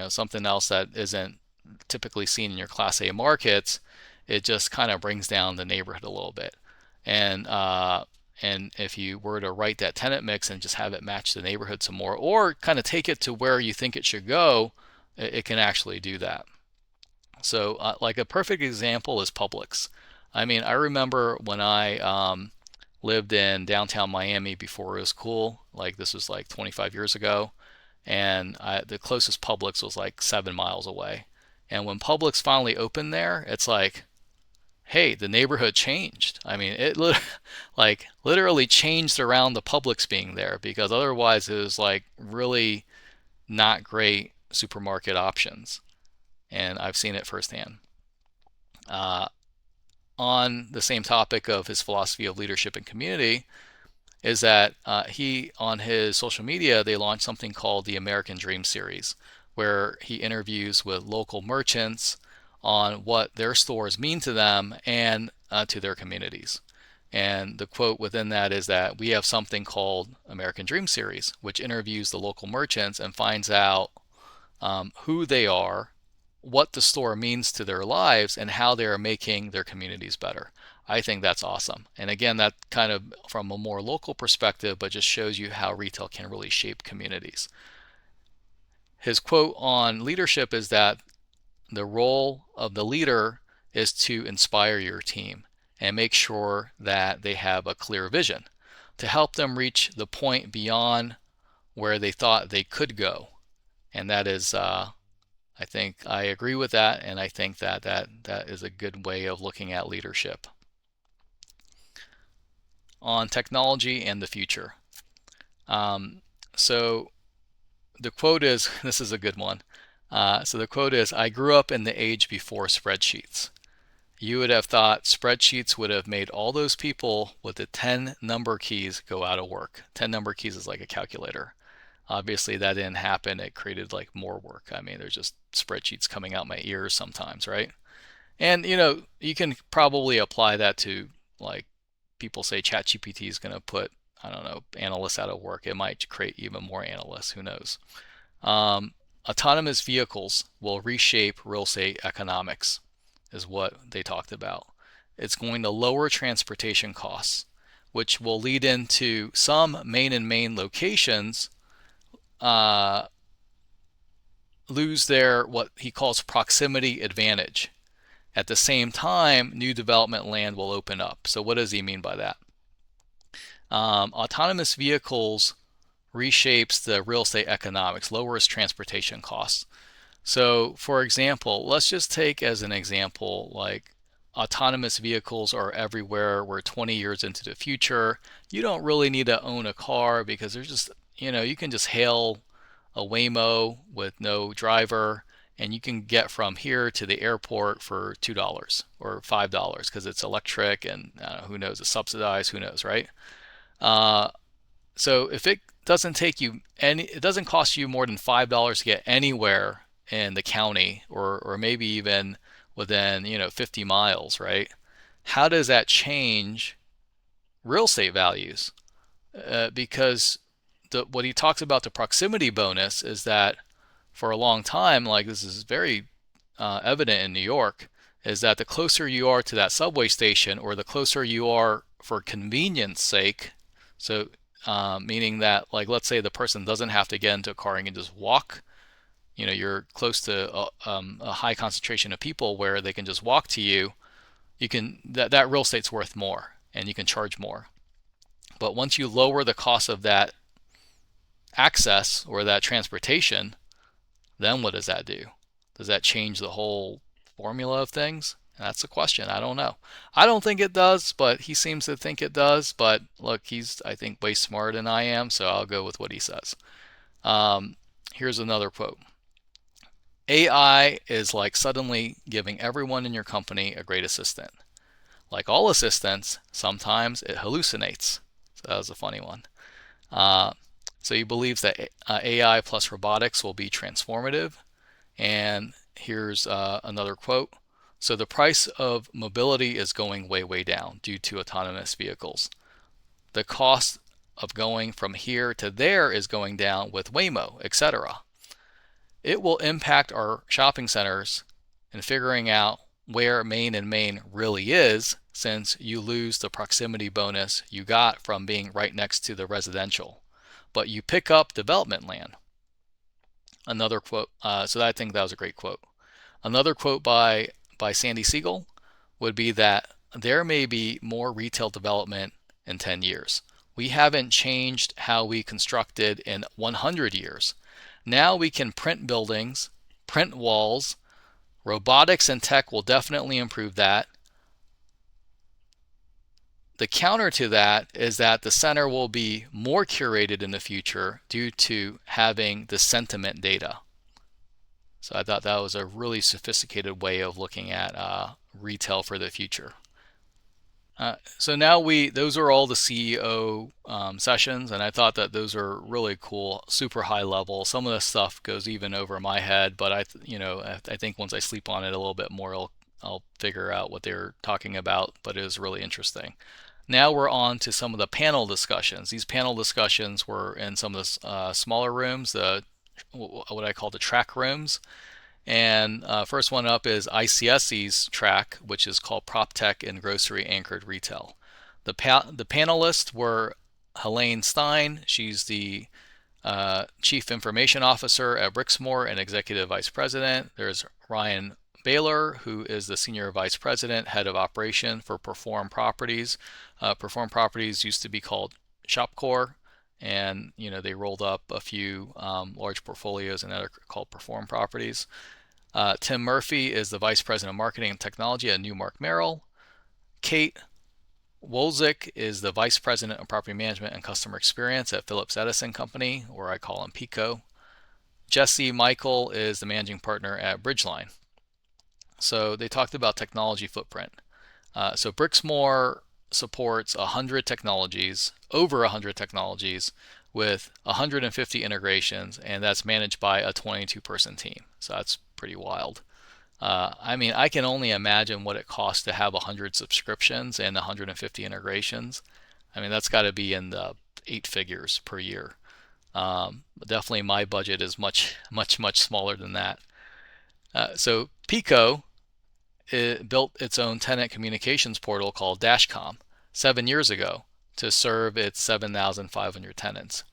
A: something else that isn't typically seen in your Class A markets, it just kind of brings down the neighborhood a little bit. And if you were to write that tenant mix and just have it match the neighborhood some more, or kind of take it to where you think it should go, it can actually do that. So like a perfect example is Publix. I mean, I remember when I lived in downtown Miami before it was cool, like this was like 25 years ago, and the closest Publix was like 7 miles away. And when Publix finally opened there, it's like, hey, the neighborhood changed. I mean, it literally changed around the Publix being there, because otherwise it was like really not great supermarket options. And I've seen it firsthand. On the same topic of his philosophy of leadership and community, is that he, on his social media, they launched something called the American Dream series, where he interviews with local merchants on what their stores mean to them and to their communities. And the quote within that is that we have something called American Dream series, which interviews the local merchants and finds out who they are, what the store means to their lives, and how they are making their communities better. I think that's awesome. And again, that kind of from a more local perspective, but just shows you how retail can really shape communities. His quote on leadership is that the role of the leader is to inspire your team and make sure that they have a clear vision to help them reach the point beyond where they thought they could go. And that is, I think I agree with that, and I think that is a good way of looking at leadership. On technology and the future. So the quote is, this is a good one. So the quote is, I grew up in the age before spreadsheets. You would have thought spreadsheets would have made all those people with the 10 number keys go out of work. 10 number keys is like a calculator. Obviously that didn't happen. It created like more work. I mean, there's just spreadsheets coming out my ears sometimes, right? And you can probably apply that to, like, people say ChatGPT is going to put, I don't know, analysts out of work. It might create even more analysts. Who knows? Autonomous vehicles will reshape real estate economics, is what they talked about. It's going to lower transportation costs, which will lead into some main and main locations lose their, what he calls, proximity advantage. At the same time, new development land will open up. So what does he mean by that? Autonomous vehicles reshapes the real estate economics, lowers transportation costs. So for example, let's just take as an example, like, autonomous vehicles are everywhere. We're 20 years into the future. You don't really need to own a car because there's just, you can just hail a Waymo with no driver, and you can get from here to the airport for $2 or $5 because it's electric, and who knows, it's subsidized, who knows, right? So if it doesn't take you it doesn't cost you more than $5 to get anywhere in the county, or maybe even within 50 miles, right? How does that change real estate values? Because what he talks about, the proximity bonus, is that for a long time, like, this is very evident in New York, is that the closer you are to that subway station, or the closer you are for convenience sake, so meaning that, like, let's say the person doesn't have to get into a car and can just walk, you're close to a high concentration of people where they can just walk to you, that real estate's worth more and you can charge more. But once you lower the cost of that access or that transportation, then what does that do? Does that change the whole formula of things? That's the question. I don't know. I don't think it does, but he seems to think it does. But look, he's, I think, way smarter than I am, so I'll go with what he says. Here's another quote. AI is like suddenly giving everyone in your company a great assistant. Like all assistants, sometimes it hallucinates. So that was a funny one. So he believes that AI plus robotics will be transformative. And here's another quote. So the price of mobility is going way, way down due to autonomous vehicles. The cost of going from here to there is going down with Waymo, etc. It will impact our shopping centers in figuring out where main and main really is, since you lose the proximity bonus you got from being right next to the residential, but you pick up development land. Another quote, so I think that was a great quote. Another quote by Sandy Sigal would be that there may be more retail development in 10 years. We haven't changed how we constructed in 100 years. Now we can print buildings, print walls. Robotics and tech will definitely improve that. The counter to that is that the center will be more curated in the future due to having the sentiment data. So I thought that was a really sophisticated way of looking at retail for the future. So now those are all the CEO sessions, and I thought that those are really cool, super high level. Some of the stuff goes even over my head, but I think once I sleep on it a little bit more, I'll figure out what they're talking about. But it was really interesting. Now we're on to some of the panel discussions. These panel discussions were in some of the smaller rooms, what I call the track rooms. And first one up is ICSC's track, which is called Proptech in Grocery Anchored Retail. The panelists were Helene Stein. She's the Chief Information Officer at Brixmor and Executive Vice President. There's Ryan Baylor, who is the Senior Vice President, Head of Operation for Perform Properties. Perform Properties used to be called Shopcore, and they rolled up a few large portfolios, and that are called Perform Properties. Tim Murphy is the Vice President of Marketing and Technology at NewMark Merrill. Kate Wolzik is the Vice President of Property Management and Customer Experience at Phillips Edison Company, or I call him Pico. Jesse Michael is the Managing Partner at Bridgeline. So they talked about technology footprint. So Brixmor supports 100 technologies, over 100 technologies, with 150 integrations, and that's managed by a 22-person team. So that's pretty wild. I can only imagine what it costs to have 100 subscriptions and 150 integrations. That's got to be in the 8 figures per year. Definitely my budget is much smaller than that. So Pico built its own tenant communications portal called Dashcom 7 years ago to serve its 7,500 tenants,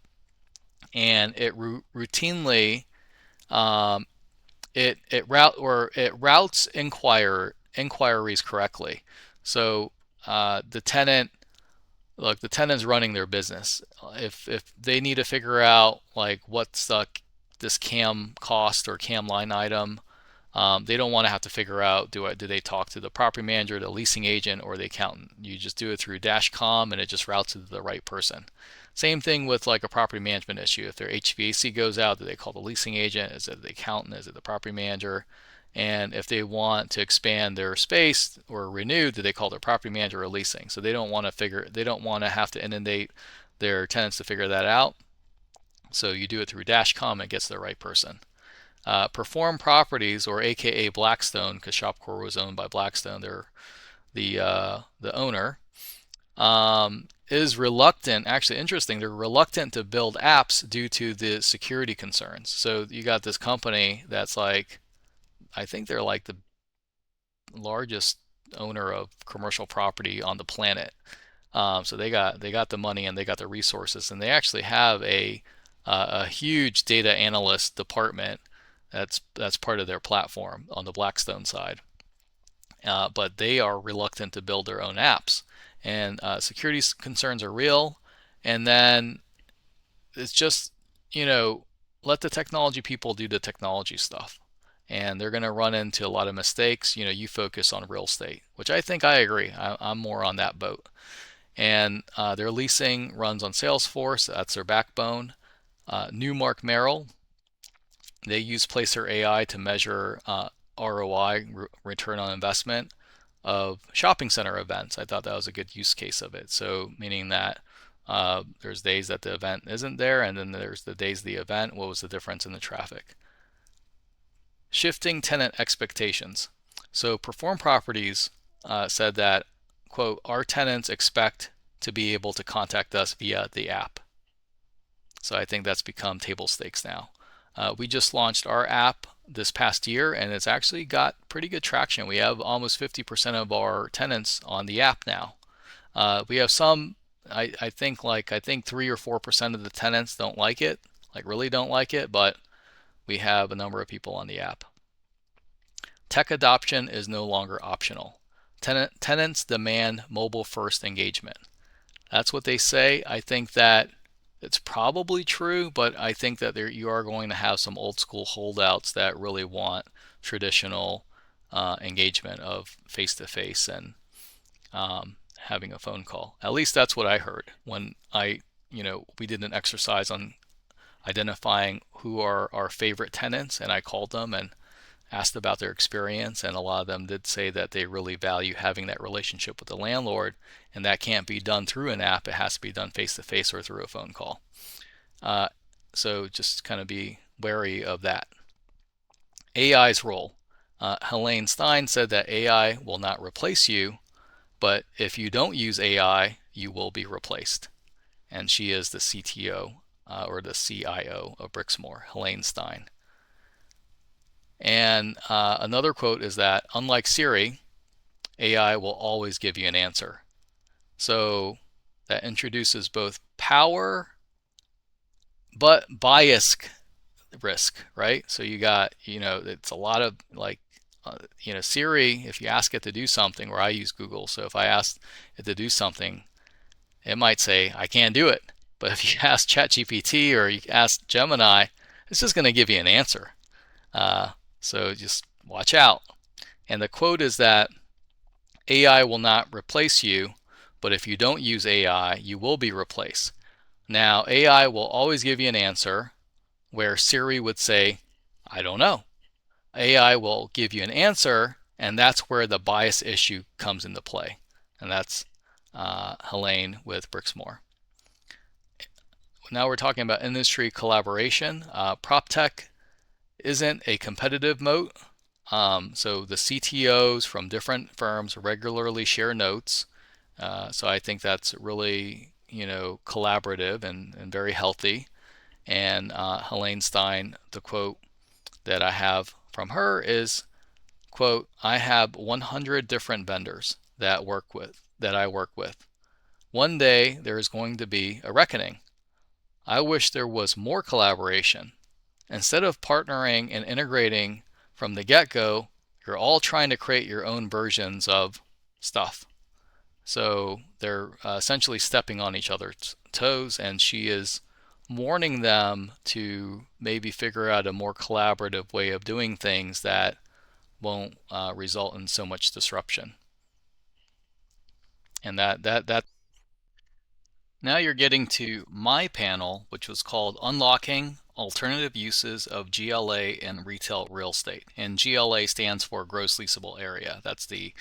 A: and it routinely it routes inquiries correctly. So the tenant's running their business. If they need to figure out like what's this CAM cost or CAM line item, they don't want to have to figure out do they talk to the property manager, the leasing agent, or the accountant. You just do it through Dashcom, and it just routes it to the right person. Same thing with like a property management issue. If their HVAC goes out, do they call the leasing agent? Is it the accountant? Is it the property manager? And if they want to expand their space or renew, do they call their property manager or leasing? So they don't want to have to inundate their tenants to figure that out. So you do it through Dashcom, and it gets to the right person. Perform Properties, or AKA Blackstone, because Shopcore was owned by Blackstone, they're the owner, is reluctant. Actually, interesting, they're reluctant to build apps due to the security concerns. So you got this company that's like, I think they're like the largest owner of commercial property on the planet. So they got the money and they got the resources, and they actually have a huge data analyst department that's part of their platform on the Blackstone side. But they are reluctant to build their own apps, and security concerns are real. And then it's just, let the technology people do the technology stuff, and they're going to run into a lot of mistakes. You focus on real estate, which I think I agree. I'm more on that boat. And their leasing runs on Salesforce. That's their backbone. NewMark Merrill, they use Placer AI to measure ROI, return on investment, of shopping center events. I thought that was a good use case of it. So meaning that there's days that the event isn't there, and then there's the days of the event. What was the difference in the traffic? Shifting tenant expectations. So Perform Properties said that, quote, our tenants expect to be able to contact us via the app. So I think that's become table stakes now. We just launched our app this past year, and it's actually got pretty good traction. We have almost 50% of our tenants on the app now. We have some, I think 3 or 4% of the tenants don't like it, like really don't like it, but we have a number of people on the app. Tech adoption is no longer optional. Tenants demand mobile-first engagement. That's what they say. I think that it's probably true, but I think that you are going to have some old school holdouts that really want traditional engagement of face-to-face and having a phone call. At least that's what I heard when we did an exercise on identifying who are our favorite tenants, and I called them, and asked about their experience, and a lot of them did say that they really value having that relationship with the landlord, and that can't be done through an app. It has to be done face to face or through a phone call. So just kind of be wary of that. AI's role. Helene Stein said that AI will not replace you, but if you don't use AI, you will be replaced. And she is the CTO or the CIO of Brixmor, Helene Stein. And another quote is that, unlike Siri, AI will always give you an answer. So that introduces both power but bias risk, right? So you got, it's a lot of like, Siri, if you ask it to do something, or I use Google, so if I ask it to do something, it might say, I can't do it. But if you ask ChatGPT or you ask Gemini, it's just going to give you an answer. So just watch out. And the quote is that AI will not replace you, but if you don't use AI, you will be replaced. Now, AI will always give you an answer where Siri would say, I don't know. AI will give you an answer, and that's where the bias issue comes into play. And that's Helene with Brixmor. Now we're talking about industry collaboration. Proptech isn't a competitive moat. So the CTOs from different firms regularly share notes. So I think that's really, collaborative and very healthy. And Helene Stein, the quote that I have from her is, quote, I have 100 different vendors that I work with. One day there is going to be a reckoning. I wish there was more collaboration. Instead of partnering and integrating from the get-go, you're all trying to create your own versions of stuff. So they're essentially stepping on each other's toes, and she is warning them to maybe figure out a more collaborative way of doing things that won't result in so much disruption. And that now you're getting to my panel, which was called Unlocking Alternative Uses of GLA and Retail Real Estate. And GLA stands for Gross Leasable Area. That's the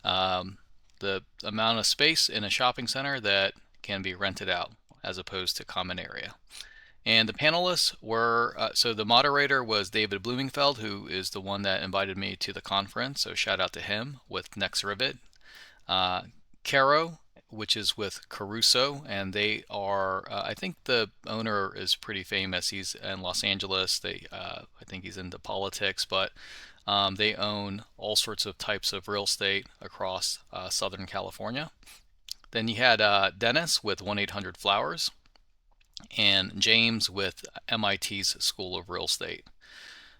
A: amount of space in a shopping center that can be rented out as opposed to common area. And the panelists were, so the moderator was David Bloomingfeld, who is the one that invited me to the conference. So shout out to him with Next Rivet. Caro, which is with Caruso, and they are, I think the owner is pretty famous. He's in Los Angeles. I think he's into politics, but they own all sorts of types of real estate across Southern California. Then you had Dennis with 1-800-Flowers and James with MIT's School of Real Estate.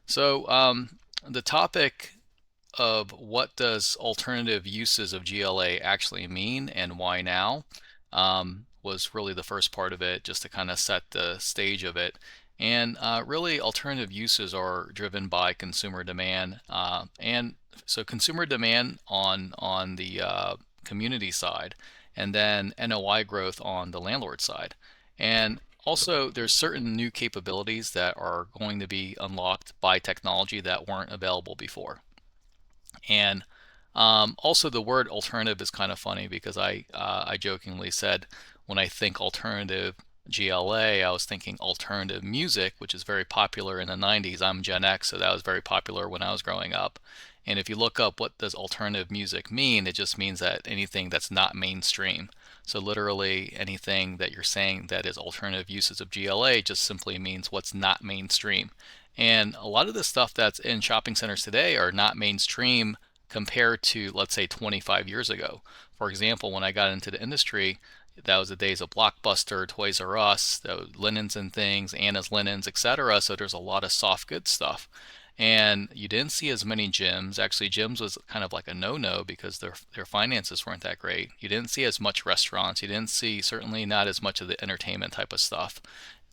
A: So the topic of what does alternative uses of GLA actually mean and why now was really the first part of it, just to kind of set the stage of it. And really alternative uses are driven by consumer demand, and so consumer demand on the community side, and then NOI growth on the landlord side. And also there's certain new capabilities that are going to be unlocked by technology that weren't available before. And also the word alternative is kind of funny because I jokingly said when I think alternative GLA, I was thinking alternative music, which is very popular in the 90s. I'm Gen X, so that was very popular when I was growing up. And if you look up what does alternative music mean, it just means that anything that's not mainstream. So literally anything that you're saying that is alternative uses of GLA just simply means what's not mainstream. And a lot of the stuff that's in shopping centers today are not mainstream compared to, let's say, 25 years ago. For example, when I got into the industry, that was the days of Blockbuster, Toys R Us, Linens and Things, Anna's Linens, etc. So there's a lot of soft goods stuff. And you didn't see as many gyms. Actually, gyms was kind of like a no-no because their finances weren't that great. You didn't see as much restaurants. You didn't see, certainly not as much of the entertainment type of stuff.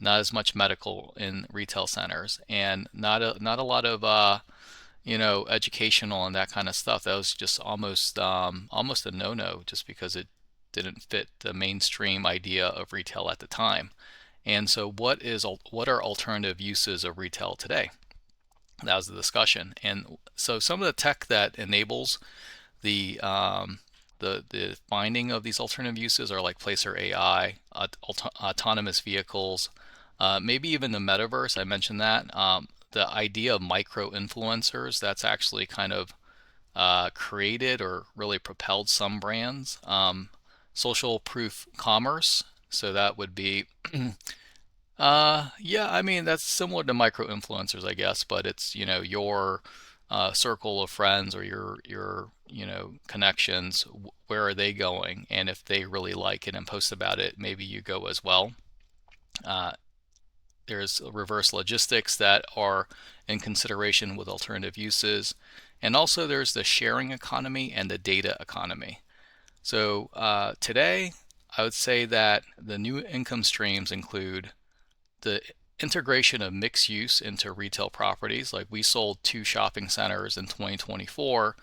A: Not as much medical in retail centers, and not a lot of educational and that kind of stuff. That was just almost a no-no, just because it didn't fit the mainstream idea of retail at the time. And so what are alternative uses of retail today? That was the discussion. And so some of the tech that enables the the finding of these alternative uses are like Placer AI, autonomous vehicles, maybe even the metaverse. I mentioned that. The idea of micro influencers, that's actually kind of created or really propelled some brands. Social proof commerce, so that would be yeah, I mean that's similar to micro influencers, I guess, but it's, your circle of friends or your connections. Where are they going? And if they really like it and post about it, maybe you go as well. Uh, there's reverse logistics that are in consideration with alternative uses, and also there's the sharing economy and the data economy. So today, I would say that the new income streams include the integration of mixed use into retail properties. Like we sold 2 shopping centers in 2024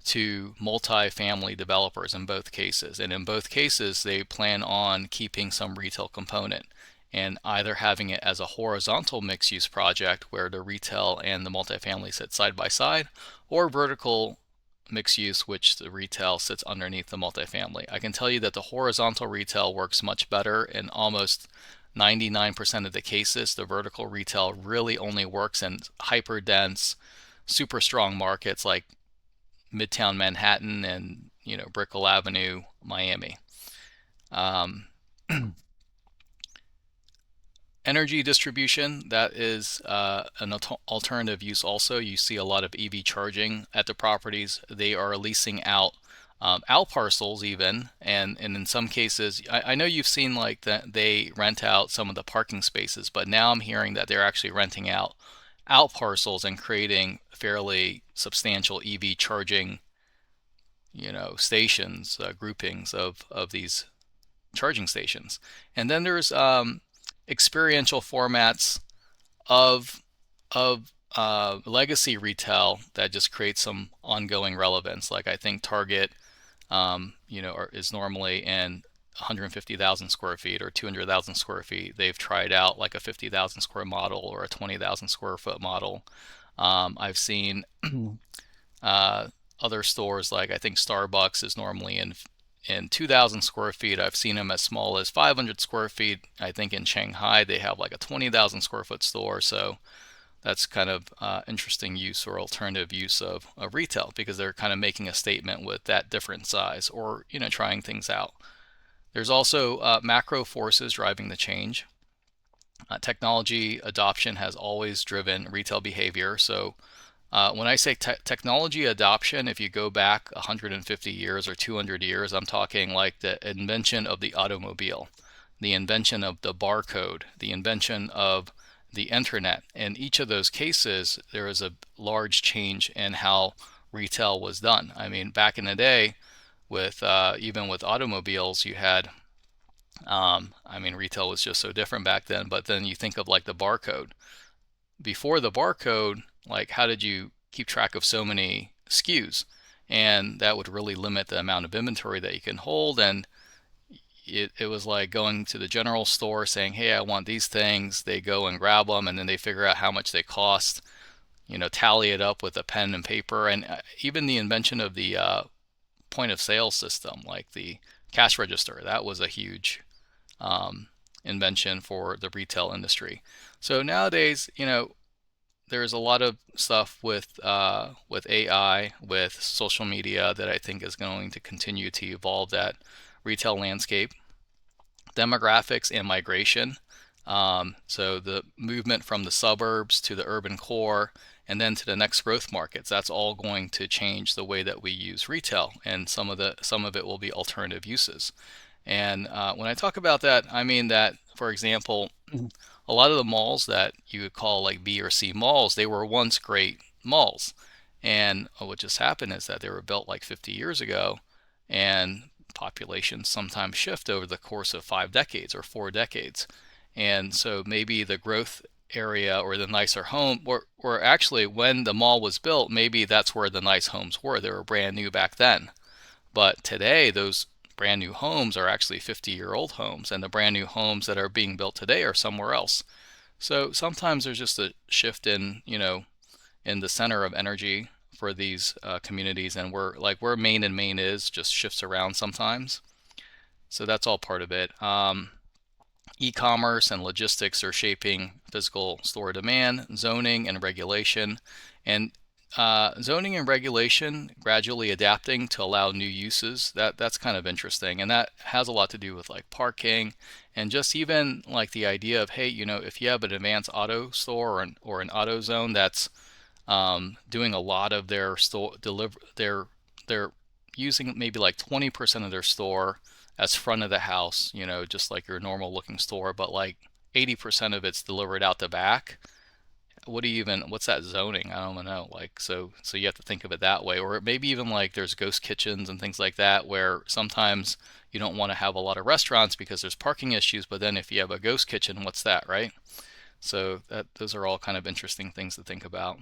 A: to multi-family developers in both cases. And in both cases, they plan on keeping some retail component and either having it as a horizontal mixed use project where the retail and the multifamily sit side by side, or vertical mixed use, which the retail sits underneath the multifamily. I can tell you that the horizontal retail works much better in almost 99% of the cases. The vertical retail really only works in hyper dense, super strong markets like Midtown Manhattan and Brickell Avenue, Miami. Um, Energy distribution, that is an alternative use also. You see a lot of EV charging at the properties. They are leasing out parcels even, and in some cases, I know you've seen like that they rent out some of the parking spaces, but now I'm hearing that they're actually renting out parcels and creating fairly substantial EV charging, stations, groupings of these charging stations. And then there's experiential formats of legacy retail that just creates some ongoing relevance. Like I think Target, is normally in 150,000 square feet or 200,000 square feet. They've tried out like a 50,000 square model or a 20,000 square foot model. I've seen uh, other stores like I think Starbucks is normally in 2,000 square feet. I've seen them as small as 500 square feet. I think in Shanghai they have like a 20,000 square foot store. So that's kind of interesting use or alternative use of retail because they're kind of making a statement with that different size or trying things out. There's also macro forces driving the change. Technology adoption has always driven retail behavior. So when I say technology adoption, if you go back 150 years or 200 years, I'm talking like the invention of the automobile, the invention of the barcode, the invention of the internet. In each of those cases, there is a large change in how retail was done. I mean, back in the day, with even with automobiles, you had, retail was just so different back then. But then you think of like the barcode. Before the barcode, like how did you keep track of so many SKUs? And that would really limit the amount of inventory that you can hold. And it was like going to the general store saying, hey, I want these things. They go and grab them, and then they figure out how much they cost, tally it up with a pen and paper. And even the invention of the point of sale system, like the cash register, that was a huge invention for the retail industry. So nowadays, there's a lot of stuff with AI, with social media that I think is going to continue to evolve that retail landscape. Demographics and migration. So the movement from the suburbs to the urban core and then to the next growth markets, that's all going to change the way that we use retail, and some of it will be alternative uses. And when I talk about that, I mean that, for example, a lot of the malls that you would call like B or C malls, they were once great malls. And what just happened is that they were built like 50 years ago, and populations sometimes shift over the course of 5 decades or 4 decades. And so maybe the growth area or the nicer home, or actually when the mall was built, maybe that's where the nice homes were. They were brand new back then. But today, those brand new homes are actually 50-year-old homes, and the brand new homes that are being built today are somewhere else. So sometimes there's just a shift in, in the center of energy for these communities, and where main and main is just shifts around sometimes. So that's all part of it. E-commerce and logistics are shaping physical store demand, zoning and regulation, and zoning and regulation gradually adapting to allow new uses. That's kind of interesting, and that has a lot to do with like parking and just even like the idea of, hey, if you have an advanced auto store or an auto zone that's doing a lot of their store they're using maybe like 20% of their store as front of the house, just like your normal looking store, but like 80% of it's delivered out the back. What's that zoning? I don't know. Like, so you have to think of it that way. Or maybe even like there's ghost kitchens and things like that, where sometimes you don't want to have a lot of restaurants because there's parking issues, but then if you have a ghost kitchen, what's that, right? So those are all kind of interesting things to think about.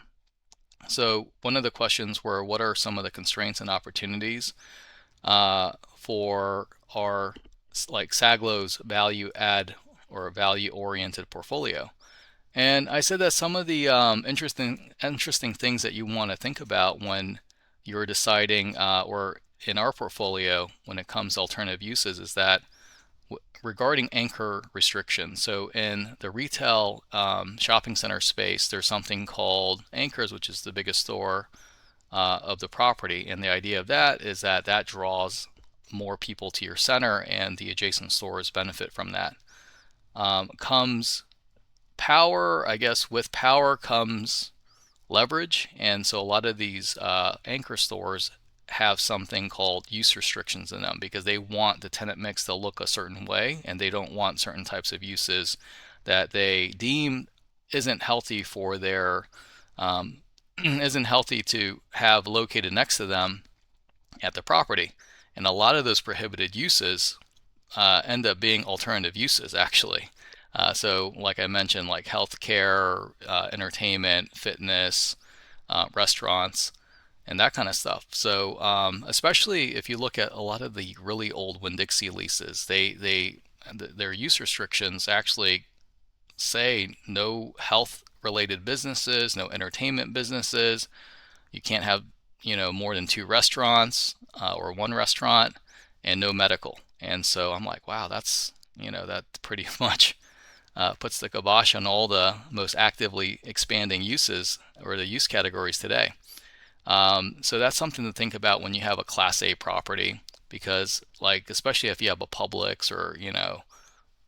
A: So one of the questions were, what are some of the constraints and opportunities for our like Saglo's value add or value oriented portfolio? And I said that some of the interesting things that you want to think about when you're deciding, or in our portfolio when it comes to alternative uses, is that regarding anchor restrictions. So in the retail shopping center space, there's something called anchors, which is the biggest store of the property. And the idea of that is that draws more people to your center, and the adjacent stores benefit from that. Comes power, I guess. With power comes leverage, and so a lot of these anchor stores have something called use restrictions in them because they want the tenant mix to look a certain way, and they don't want certain types of uses that they deem isn't healthy for their isn't healthy to have located next to them at the property. And a lot of those prohibited uses end up being alternative uses, actually. So like I mentioned, like healthcare, entertainment, fitness, restaurants, and that kind of stuff. So especially if you look at a lot of the really old Winn-Dixie leases, their use restrictions actually say no health related businesses, no entertainment businesses. You can't have more than 2 restaurants or 1 restaurant, and no medical. And so I'm like, wow, that's that pretty much puts the kibosh on all the most actively expanding uses or the use categories today. So that's something to think about when you have a Class A property, because like especially if you have a Publix or a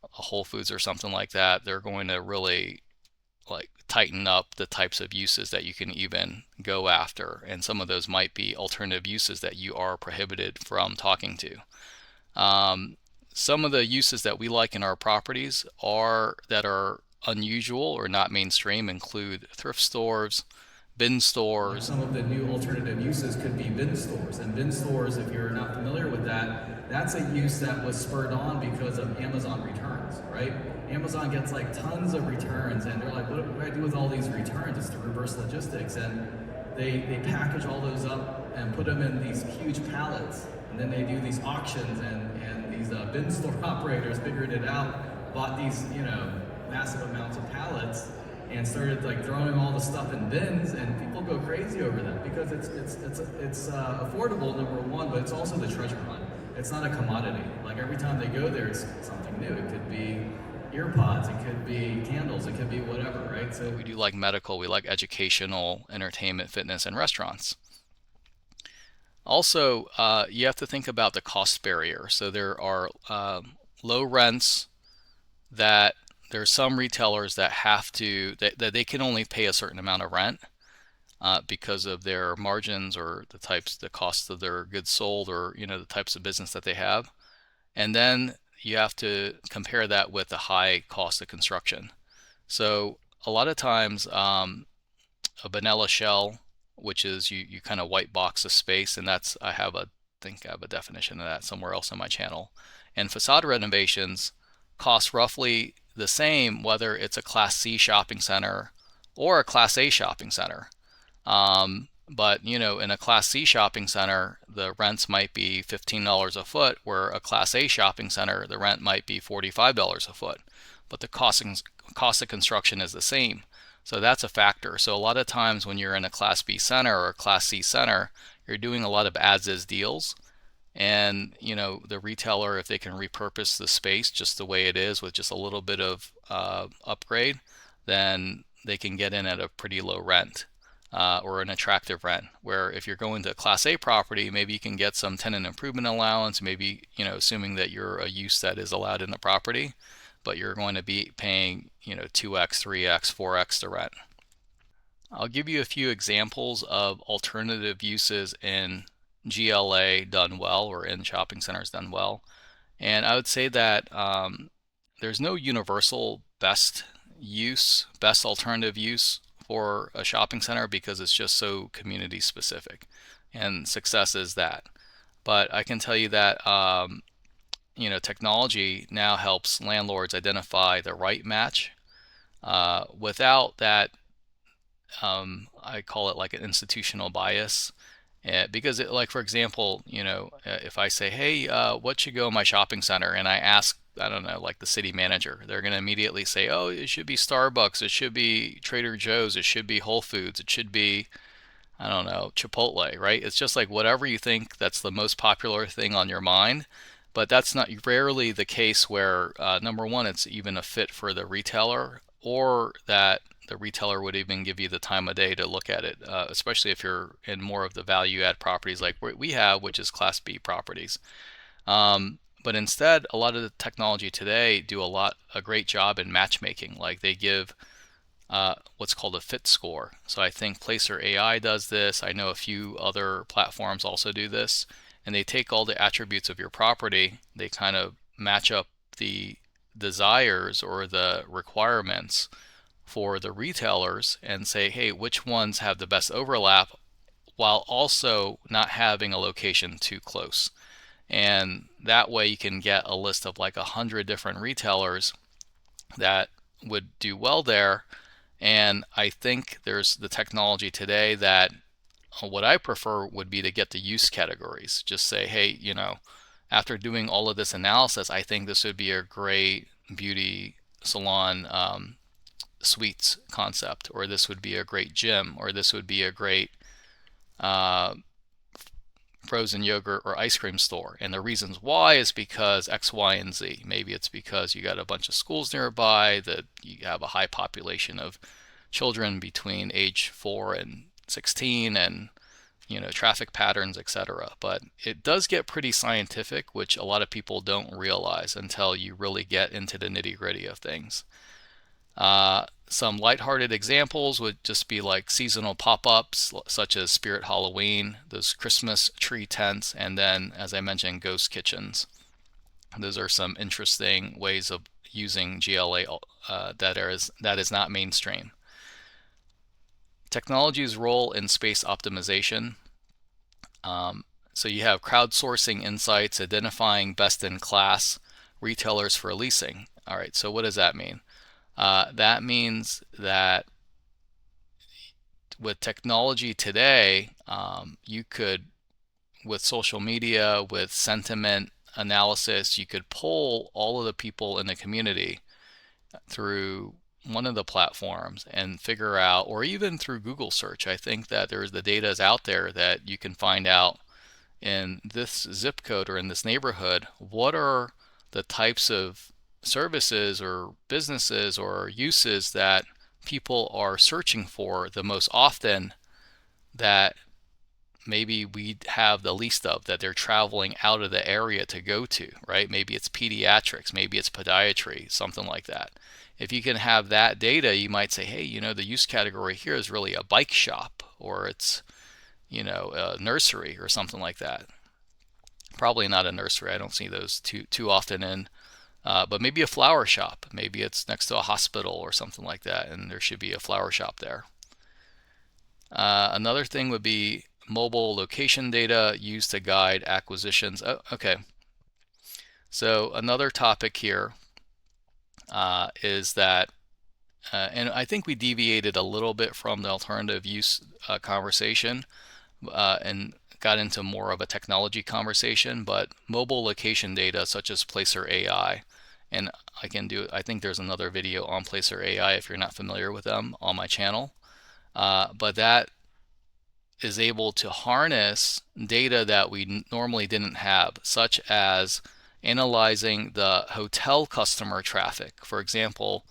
A: Whole Foods or something like that, they're going to really like tighten up the types of uses that you can even go after, and some of those might be alternative uses that you are prohibited from talking to. Some of the uses that we like in our properties that are unusual or not mainstream include thrift stores, bin stores.
F: Some of the new alternative uses could be bin stores. And bin stores, if you're not familiar with that, that's a use that was spurred on because of Amazon returns, right? Amazon gets like tons of returns, and they're like, what do I do with all these returns? It's the reverse logistics. And they package all those up and put them in these huge pallets. And then they do these auctions, and these bin store operators figured it out, bought these, massive amounts of pallets, and started like throwing all the stuff in bins, and people go crazy over that because it's affordable, number one, but it's also the treasure hunt. It's not a commodity. Like every time they go there, it's something new. It could be earpods, it could be candles, it could be whatever, right? So
A: we do like medical, we like educational, entertainment, fitness, and restaurants. Also, you have to think about the cost barrier. So there are low rents that there's some retailers that that they can only pay a certain amount of rent because of their margins or the cost of their goods sold, or the types of business that they have. And then you have to compare that with the high cost of construction. So a lot of times a vanilla shell, which is you kind of white box a space, and that's I think I have a definition of that somewhere else on my channel. And facade renovations cost roughly the same whether it's a Class C shopping center or a Class A shopping center. But in a Class C shopping center, the rents might be $15 a foot, where a Class A shopping center, the rent might be $45 a foot, but the cost of construction is the same. So that's a factor. So a lot of times when you're in a Class B center or a Class C center, you're doing a lot of as-is deals. And the retailer, if they can repurpose the space just the way it is with just a little bit of upgrade, then they can get in at a pretty low rent or an attractive rent. Where if you're going to a Class A property, maybe you can get some tenant improvement allowance, maybe assuming that you're a use that is allowed in the property, but you're going to be paying 2x, 3x, 4x the rent. I'll give you a few examples of alternative uses in GLA done well, or in shopping centers done well. And I would say that there's no universal best alternative use for a shopping center, because it's just so community specific, and success is that. But I can tell you that technology now helps landlords identify the right match without that. I call it like an institutional bias. Because like, for example, if I say, hey, what should go in my shopping center? And I ask, I don't know, like the city manager, they're going to immediately say, oh, it should be Starbucks, it should be Trader Joe's, it should be Whole Foods, it should be, I don't know, Chipotle, right? It's just like whatever you think that's the most popular thing on your mind. But that's not rarely the case where, number one, it's even a fit for the retailer, or that the retailer would even give you the time of day to look at it, especially if you're in more of the value add properties like we have, which is Class B properties. But instead, a lot of the technology today do a great job in matchmaking. Like they give what's called a fit score. So I think Placer AI does this. I know a few other platforms also do this. And they take all the attributes of your property, they kind of match up the desires or the requirements for the retailers and say, hey, which ones have the best overlap, while also not having a location too close. And that way you can get a list of like 100 different retailers that would do well there. And I think there's the technology today that what I prefer would be to get the use categories. Just say, hey, after doing all of this analysis, I think this would be a great beauty salon suites concept, or this would be a great gym, or this would be a great frozen yogurt or ice cream store. And the reasons why is because X, Y, and Z. Maybe it's because you got a bunch of schools nearby, that you have a high population of children between age 4 and 16, and traffic patterns, etc. But it does get pretty scientific, which a lot of people don't realize until you really get into the nitty-gritty of things. Some lighthearted examples would just be like seasonal pop-ups, such as Spirit Halloween, those Christmas tree tents, and then, as I mentioned, ghost kitchens. Those are some interesting ways of using GLA that is not mainstream. Technology's role in space optimization. So you have crowdsourcing insights, identifying best-in-class retailers for leasing. All right, so what does that mean? That means that with technology today, you could, with social media, with sentiment analysis, you could poll all of the people in the community through one of the platforms and figure out, or even through Google search. I think that the data is out there that you can find out in this zip code or in this neighborhood, what are the types of services or businesses or uses that people are searching for the most often, that maybe we have the least of, that they're traveling out of the area to go to, right? Maybe it's pediatrics, maybe it's podiatry, something like that. If you can have that data, you might say, hey, the use category here is really a bike shop, or it's, a nursery or something like that. Probably not a nursery. I don't see those too often in, but maybe a flower shop. Maybe it's next to a hospital or something like that, and there should be a flower shop there. Another thing would be mobile location data used to guide acquisitions. Oh, okay. So another topic here is that, and I think we deviated a little bit from the alternative use conversation and got into more of a technology conversation, but mobile location data such as Placer AI and I think there's another video on Placer AI if you're not familiar with them on my channel. But that is able to harness data that we normally didn't have, such as analyzing the hotel customer traffic. For example,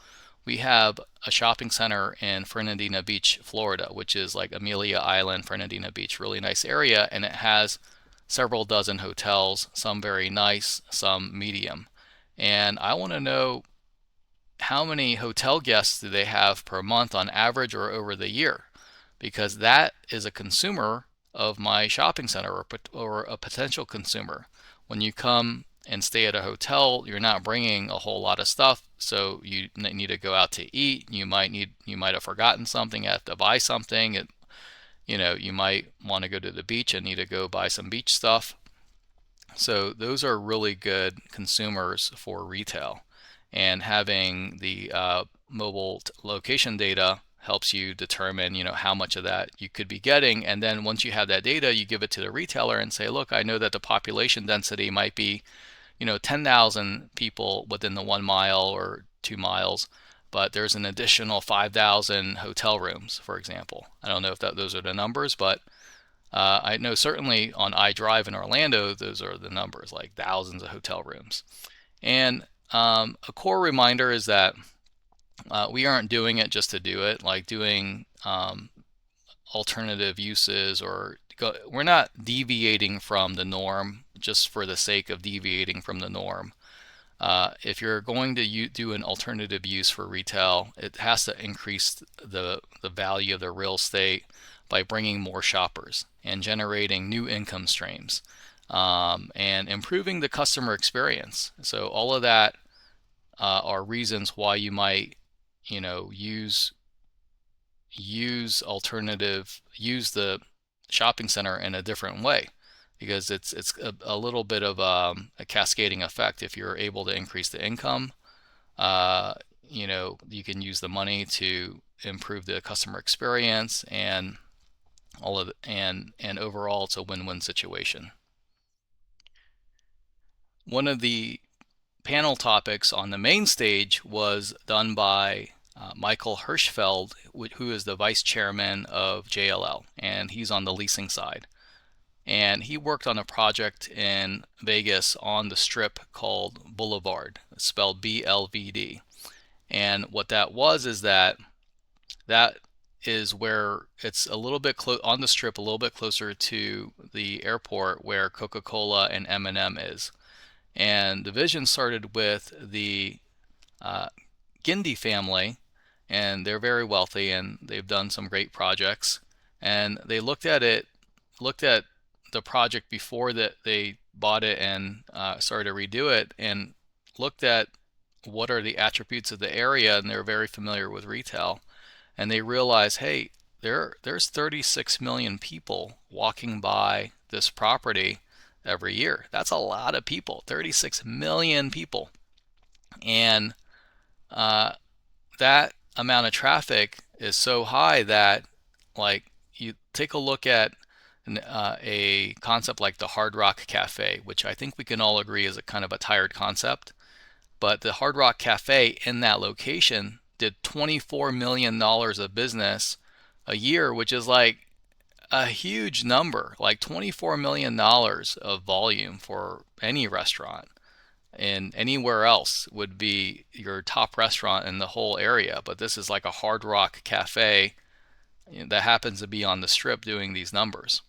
A: we have a shopping center in Fernandina Beach, Florida, which is like Amelia Island, Fernandina Beach, really nice area, and it has several dozen hotels, some very nice, some medium. And I want to know how many hotel guests do they have per month on average or over the year, because that is a consumer of my shopping center, or a potential consumer. When you come and stay at a hotel, you're not bringing a whole lot of stuff, so you need to go out to eat. You might have forgotten something, have to buy something. You might want to go to the beach and need to go buy some beach stuff. So those are really good consumers for retail, and having the mobile location data helps you determine, how much of that you could be getting. And then once you have that data, you give it to the retailer and say, look, I know that the population density might be 10,000 people within the 1 mile or 2 miles, but there's an additional 5,000 hotel rooms, for example. I don't know if those are the numbers, but I know certainly on iDrive in Orlando, those are the numbers, like thousands of hotel rooms. And a core reminder is that we aren't doing it just to do it, like doing alternative uses, we're not deviating from the norm just for the sake of deviating from the norm. If you're going to do an alternative use for retail, it has to increase the value of the real estate by bringing more shoppers and generating new income streams, and improving the customer experience. So all of that are reasons why you might use the shopping center in a different way, because it's a little bit of a cascading effect. If you're able to increase the income, you can use the money to improve the customer experience, and and overall it's a win-win situation. One of the panel topics on the main stage was done by Michael Hirschfeld, who is the vice chairman of JLL, and he's on the leasing side. And he worked on a project in Vegas on the Strip called Boulevard, spelled BLVD. And what that was is that is where it's a little bit on the Strip, a little bit closer to the airport where Coca-Cola and M&M is. And the vision started with the Gindy family, and they're very wealthy and they've done some great projects. And they looked at the project before that they bought it and started to redo it, and looked at what are the attributes of the area, and they're very familiar with retail. And they realized, hey, there's 36 million people walking by this property every year. That's a lot of people, 36 million people. And that amount of traffic is so high that, like, you take a look at a concept like the Hard Rock Cafe, which I think we can all agree is a kind of a tired concept. But the Hard Rock Cafe in that location did $24 million of business a year, which is like a huge number, like $24 million of volume for any restaurant. And anywhere else would be your top restaurant in the whole area. But this is like a Hard Rock Cafe that happens to be on the Strip doing these numbers.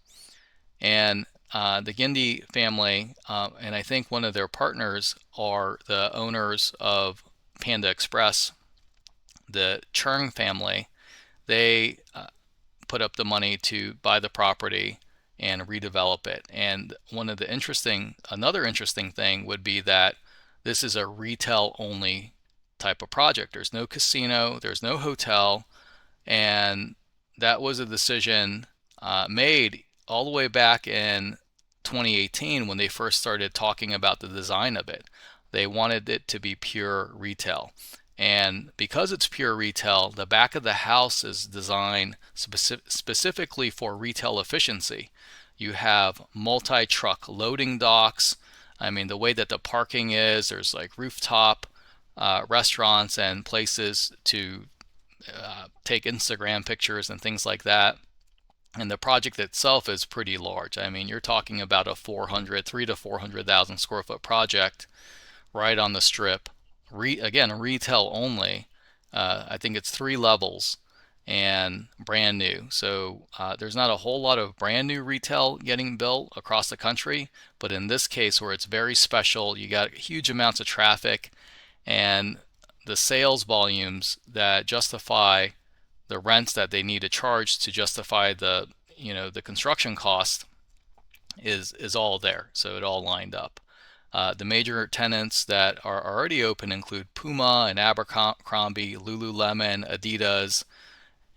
A: And the Gindy family, and I think one of their partners are the owners of Panda Express, the Chung family. They put up the money to buy the property and redevelop it. And another interesting thing would be that this is a retail only type of project. There's no casino, there's no hotel, and that was a decision made all the way back in 2018 when they first started talking about the design of it. They wanted it to be pure retail. And because it's pure retail, the back of the house is designed specifically for retail efficiency. You have multi-truck loading docks. I mean, the way that the parking is, there's like rooftop restaurants and places to take Instagram pictures and things like that. And the project itself is pretty large. I mean, you're talking about a 3 to 400,000 square foot project right on the strip. Again, retail only. I think it's 3 levels and brand new. So there's not a whole lot of brand new retail getting built across the country, but in this case where it's very special, you got huge amounts of traffic and the sales volumes that justify the rents that they need to charge to justify the the construction cost is all there. So it all lined up. The major tenants that are already open include Puma and Abercrombie, Lululemon, Adidas,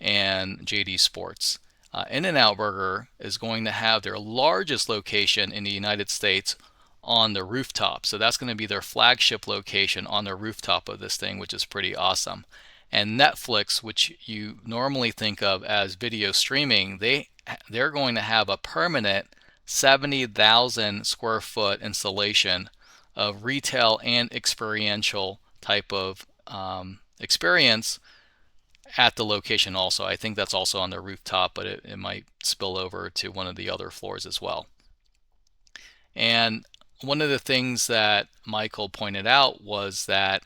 A: and JD Sports. In-N-Out Burger is going to have their largest location in the United States on the rooftop. So that's going to be their flagship location on the rooftop of this thing, which is pretty awesome. And Netflix, which you normally think of as video streaming, they're going to have a permanent 70,000 square foot installation of retail and experiential type of experience at the location also. I think that's also on the rooftop, but it might spill over to one of the other floors as well. And one of the things that Michael pointed out was that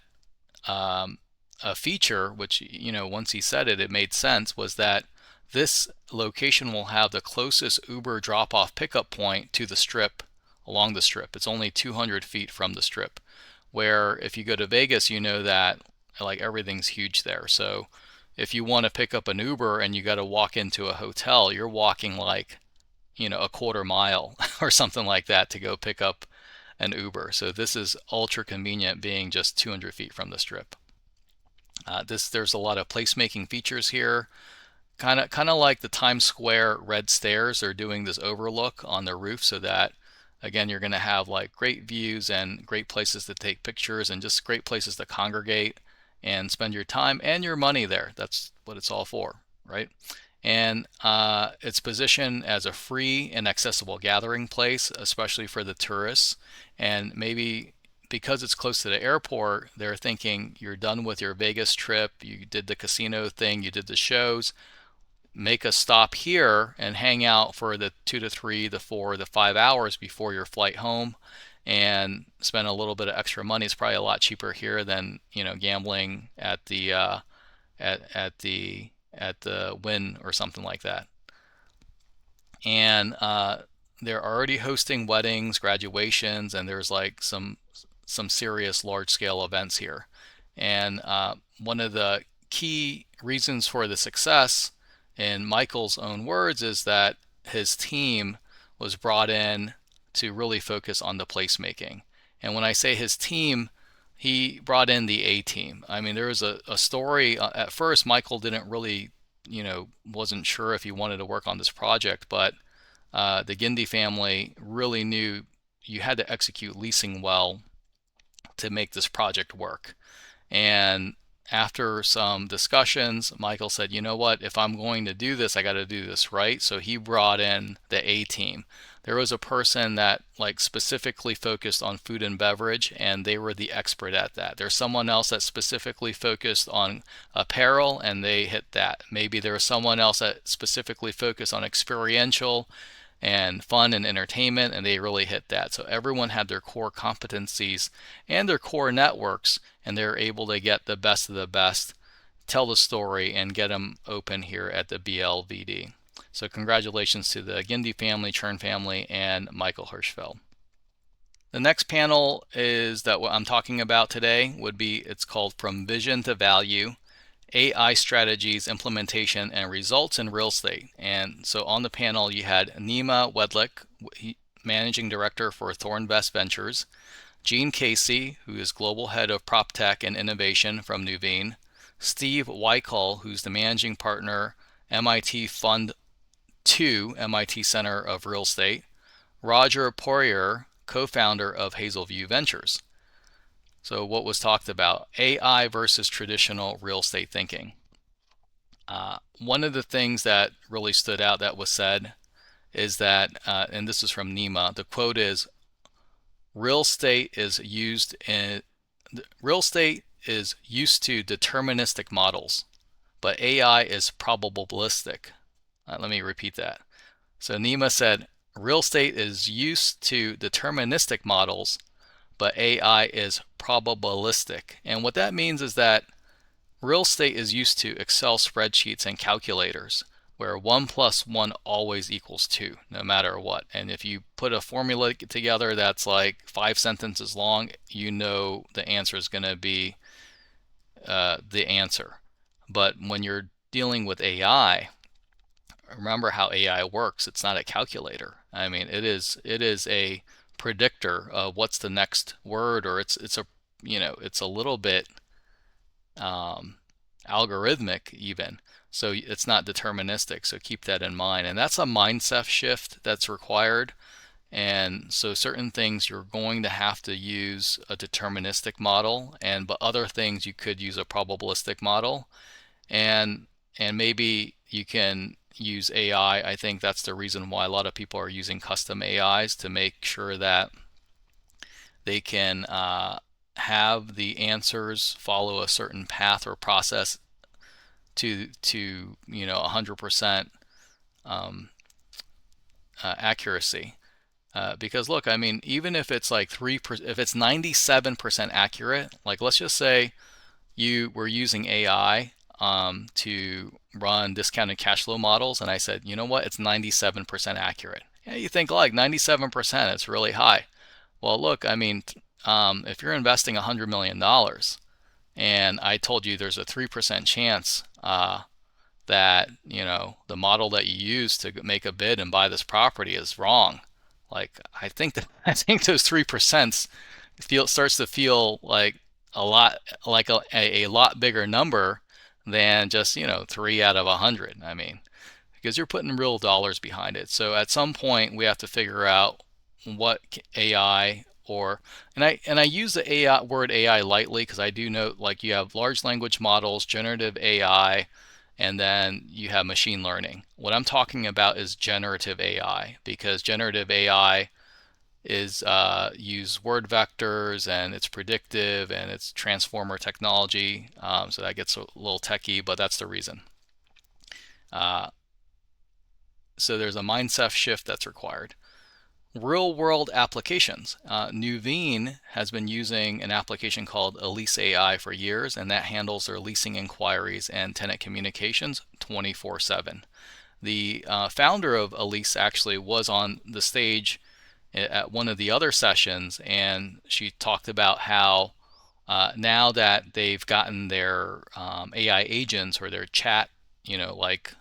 A: a feature, which, once he said it, it made sense, was that this location will have the closest Uber drop-off pickup point to the strip, along the strip. It's only 200 feet from the strip, where if you go to Vegas, you know that like everything's huge there. So if you want to pick up an Uber and you got to walk into a hotel, you're walking like, a quarter mile or something like that to go pick up an Uber. So this is ultra convenient, being just 200 feet from the strip. There's a lot of placemaking features here, kind of like the Times Square red stairs. They're doing this overlook on the roof so that, again, you're going to have like great views and great places to take pictures and just great places to congregate and spend your time and your money there. That's what it's all for, right? And it's positioned as a free and accessible gathering place, especially for the tourists. And maybe because it's close to the airport, they're thinking you're done with your Vegas trip, you did the casino thing, you did the shows, make a stop here and hang out for the 2 to 3, the 4, the 5 hours before your flight home and spend a little bit of extra money. It's probably a lot cheaper here than, gambling at the at the Wynn or something like that. And they're already hosting weddings, graduations, and there's like some serious large-scale events here. And one of the key reasons for the success, in Michael's own words, is that his team was brought in to really focus on the placemaking. And when I say his team, he brought in the A team. I mean, there was a story. At first, Michael didn't really, wasn't sure if he wanted to work on this project, but the Gindy family really knew you had to execute leasing well to make this project work. And after some discussions, Michael said, you know what, if I'm going to do this, I got to do this right. So he brought in the A team. There was a person that like specifically focused on food and beverage, and they were the expert at that. There's someone else that specifically focused on apparel, and they hit that. Maybe there was someone else that specifically focused on experiential and fun and entertainment, and they really hit that. So everyone had their core competencies and their core networks, and they're able to get the best of the best, tell the story, and get them open here at the BLVD. So congratulations to the Gindy family, Churn family, and Michael Hirschfeld. The next panel is that what I'm talking about today would be, it's called From Vision to Value, AI Strategies, Implementation, and Results in Real Estate. And so on the panel, you had Nima Wedlick, Managing Director for Thornvest Ventures, Gene Casey, who is Global Head of Proptech and Innovation from Nuveen, Steve Weichel, who's the Managing Partner, MIT Fund 2, MIT Center of Real Estate, Roger Poirier, co-founder of Hazelview Ventures. So what was talked about? AI versus traditional real estate thinking. One of the things that really stood out that was said is that, and this is from Nima, the quote is, real estate is used to deterministic models, but AI is probabilistic. Let me repeat that. So Nima said, real estate is used to deterministic models, but AI is probabilistic. And what that means is that real estate is used to Excel spreadsheets and calculators, where 1 plus 1 always equals 2, no matter what. And if you put a formula together that's like 5 sentences long, you know the answer is going to be the answer. But when you're dealing with AI, remember how AI works. It's not a calculator. I mean, it is a predictor of what's the next word, or it's a it's a little bit algorithmic even. So it's not deterministic. So keep that in mind. And that's a mindset shift that's required. And so certain things you're going to have to use a deterministic model, but other things you could use a probabilistic model. And maybe you can use AI. I think that's the reason why a lot of people are using custom AIs, to make sure that they can have the answers follow a certain path or process to 100% accuracy. Because look, I mean, even if it's like 3%, if it's 97% accurate, like let's just say you were using AI to run discounted cash flow models, and I said, you know what, it's 97% accurate. Yeah, you think like 97%, it's really high. Well, look, I mean, if you're investing $100 million and I told you there's a 3% chance that the model that you use to make a bid and buy this property is wrong, like I think those 3% starts to feel like a lot, like a lot bigger number than just 3 out of 100. I mean, because you're putting real dollars behind it. So at some point we have to figure out what AI, and I use the AI word AI lightly, because I do know, like, you have large language models, generative AI, and then you have machine learning. What I'm talking about is generative AI, because generative AI is use word vectors, and it's predictive, and it's transformer technology. So that gets a little techy, but that's the reason. So there's a mindset shift that's required. Real world applications. Nuveen has been using an application called Elise AI for years, and that handles their leasing inquiries and tenant communications 24/7. The founder of Elise actually was on the stage at one of the other sessions, and she talked about how now that they've gotten their AI agents, or their chat, like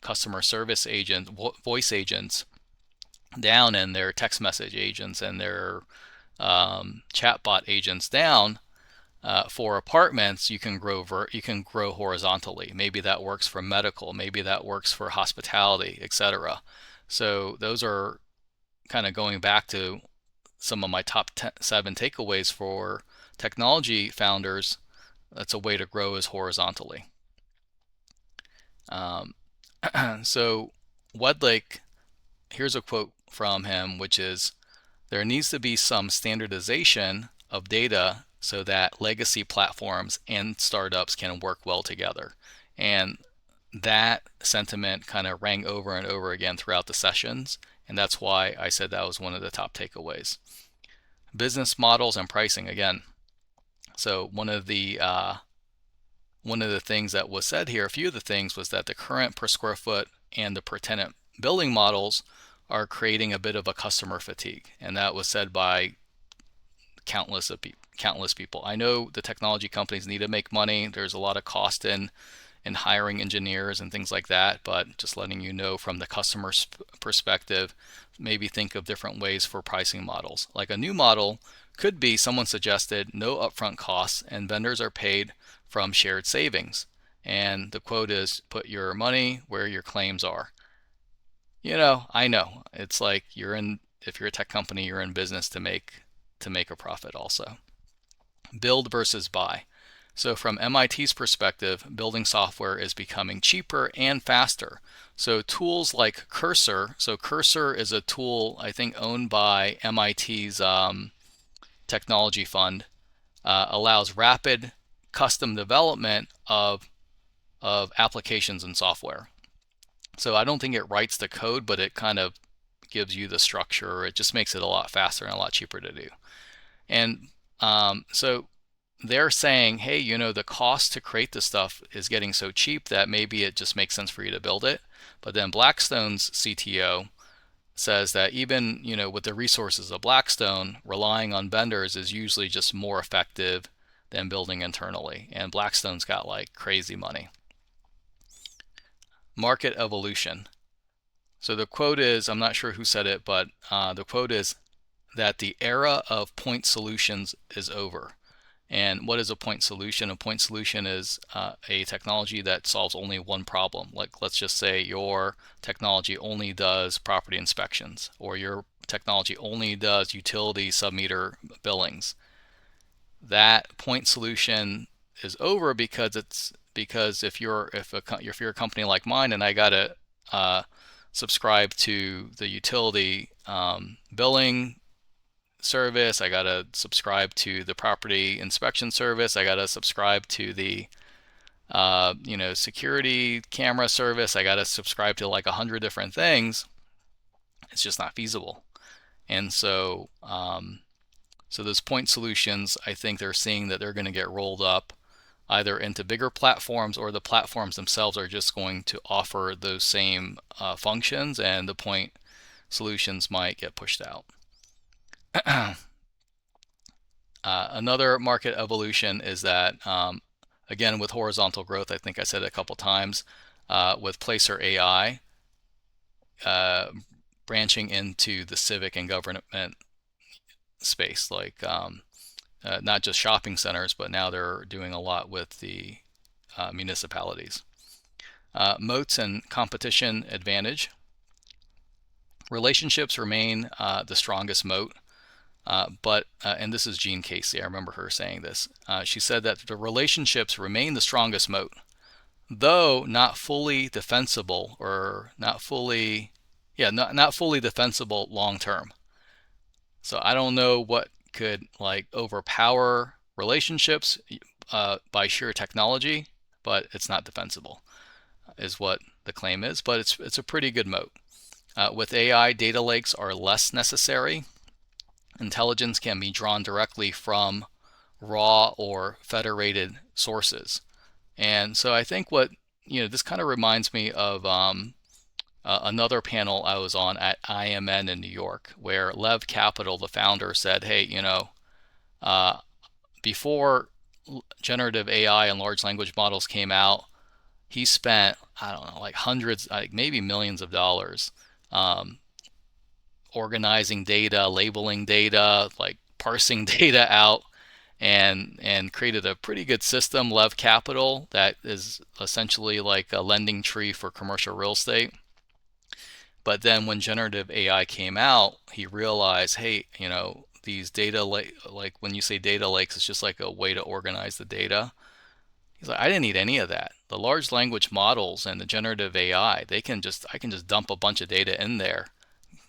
A: customer service agents, voice agents down, and their text message agents and their chatbot agents down, for apartments, you can grow horizontally. Maybe that works for medical, maybe that works for hospitality, etc. So those are kind of going back to some of my top 7 takeaways for technology founders. That's a way to grow, is horizontally. So Wedlake, here's a quote from him, which is, there needs to be some standardization of data so that legacy platforms and startups can work well together. And that sentiment kind of rang over and over again throughout the sessions, and that's why I said that was one of the top takeaways. Business models and pricing again. So one of the things that was said here, a few of the things, was that the current per square foot and the per tenant billing models are creating a bit of a customer fatigue, and that was said by countless people. I know the technology companies need to make money. There's a lot of cost in hiring engineers and things like that, but just letting you know from the customer's perspective, maybe think of different ways for pricing models. Like a new model could be, someone suggested, no upfront costs, and vendors are paid from shared savings. And the quote is, put your money where your claims are. I know it's like if you're a tech company, you're in business to make a profit also. Build versus buy. So from MIT's perspective, building software is becoming cheaper and faster. So tools like Cursor, so Cursor is a tool, I think, owned by MIT's technology fund, allows rapid custom development of applications and software. So I don't think it writes the code, but it kind of gives you the structure. It just makes it a lot faster and a lot cheaper to do. And so they're saying, hey, you know, the cost to create this stuff is getting so cheap that maybe it just makes sense for you to build it. But then Blackstone's CTO says that even, you know, with the resources of Blackstone, relying on vendors is usually just more effective than building internally. And Blackstone's got like crazy money. Market evolution. So the quote is, I'm not sure who said it, but the quote is that the era of point solutions is over. And what is a point solution? A point solution is a technology that solves only one problem. Like, let's just say your technology only does property inspections, or your technology only does utility sub-meter billings. That point solution is over because if you're a company like mine and I gotta subscribe to the utility billing service, I gotta subscribe to the property inspection service, I gotta subscribe to the security camera service, I gotta subscribe to like 100 different things. It's just not feasible. And so those point solutions, I think they're seeing that they're going to get rolled up either into bigger platforms, or the platforms themselves are just going to offer those same functions, and the point solutions might get pushed out. Another market evolution is that, again, with horizontal growth, I think I said it a couple times, with Placer AI branching into the civic and government space, like not just shopping centers, but now they're doing a lot with the municipalities. Moats and competition advantage. Relationships remain the strongest moat, and this is Jean Casey, I remember her saying this. She said that the relationships remain the strongest moat, though not fully defensible, or not fully defensible long term. So I don't know what could like overpower relationships by sheer technology, but it's not defensible, is what the claim is. But it's a pretty good moat. With AI, data lakes are less necessary. Intelligence can be drawn directly from raw or federated sources. And so I think what, this kind of reminds me of another panel I was on at IMN in New York, where Lev Capital, the founder, said, hey, before generative AI and large language models came out, he spent, I don't know, like hundreds, like maybe millions of dollars organizing data, labeling data, like parsing data out, and created a pretty good system, Lev Capital, that is essentially like a lending tree for commercial real estate. But then when generative AI came out, he realized, hey, these data, like when you say data lakes, it's just like a way to organize the data. He's like, I didn't need any of that. The large language models and the generative AI, I can just dump a bunch of data in there,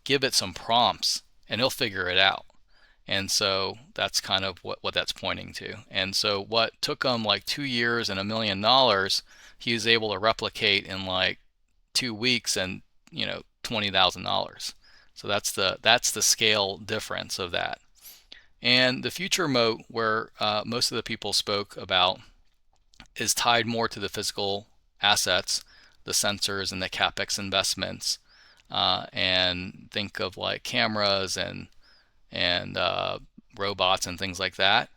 A: give it some prompts, and it'll figure it out. And so that's kind of what that's pointing to. And so what took him like 2 years and $1 million, he was able to replicate in like 2 weeks and $20,000. So that's the scale difference of that. And the future moat, where most of the people spoke about, is tied more to the physical assets, the sensors and the capex investments, and think of like cameras and robots and things like that,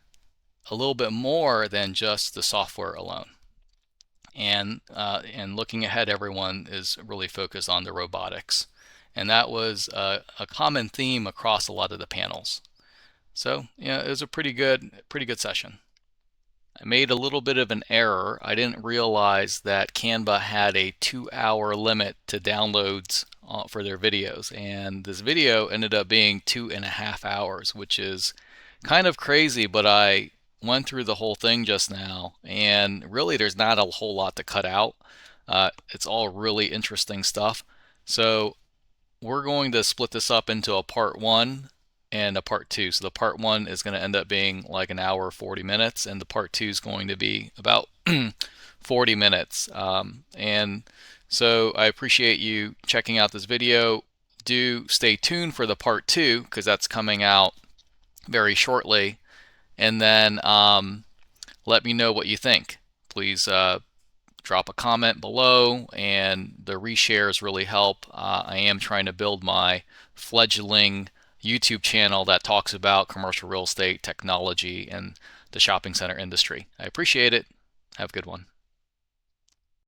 A: a little bit more than just the software alone. And looking ahead, everyone is really focused on the robotics, and that was a common theme across a lot of the panels. So it was a pretty good session. I made a little bit of an error. I didn't realize that Canva had a 2-hour limit to downloads for their videos, and this video ended up being 2.5 hours, which is kind of crazy. But I went through the whole thing just now, and really there's not a whole lot to cut out. It's all really interesting stuff. So we're going to split this up into a part 1 and a part 2. So the part 1 is going to end up being like an hour 40 minutes, and the part 2 is going to be about 40 minutes. And so I appreciate you checking out this video. Do stay tuned for the part 2 because that's coming out very shortly. And then let me know what you think. Please drop a comment below, and the reshares really help. I am trying to build my fledgling YouTube channel that talks about commercial real estate, technology, and the shopping center industry. I appreciate it. Have a good one.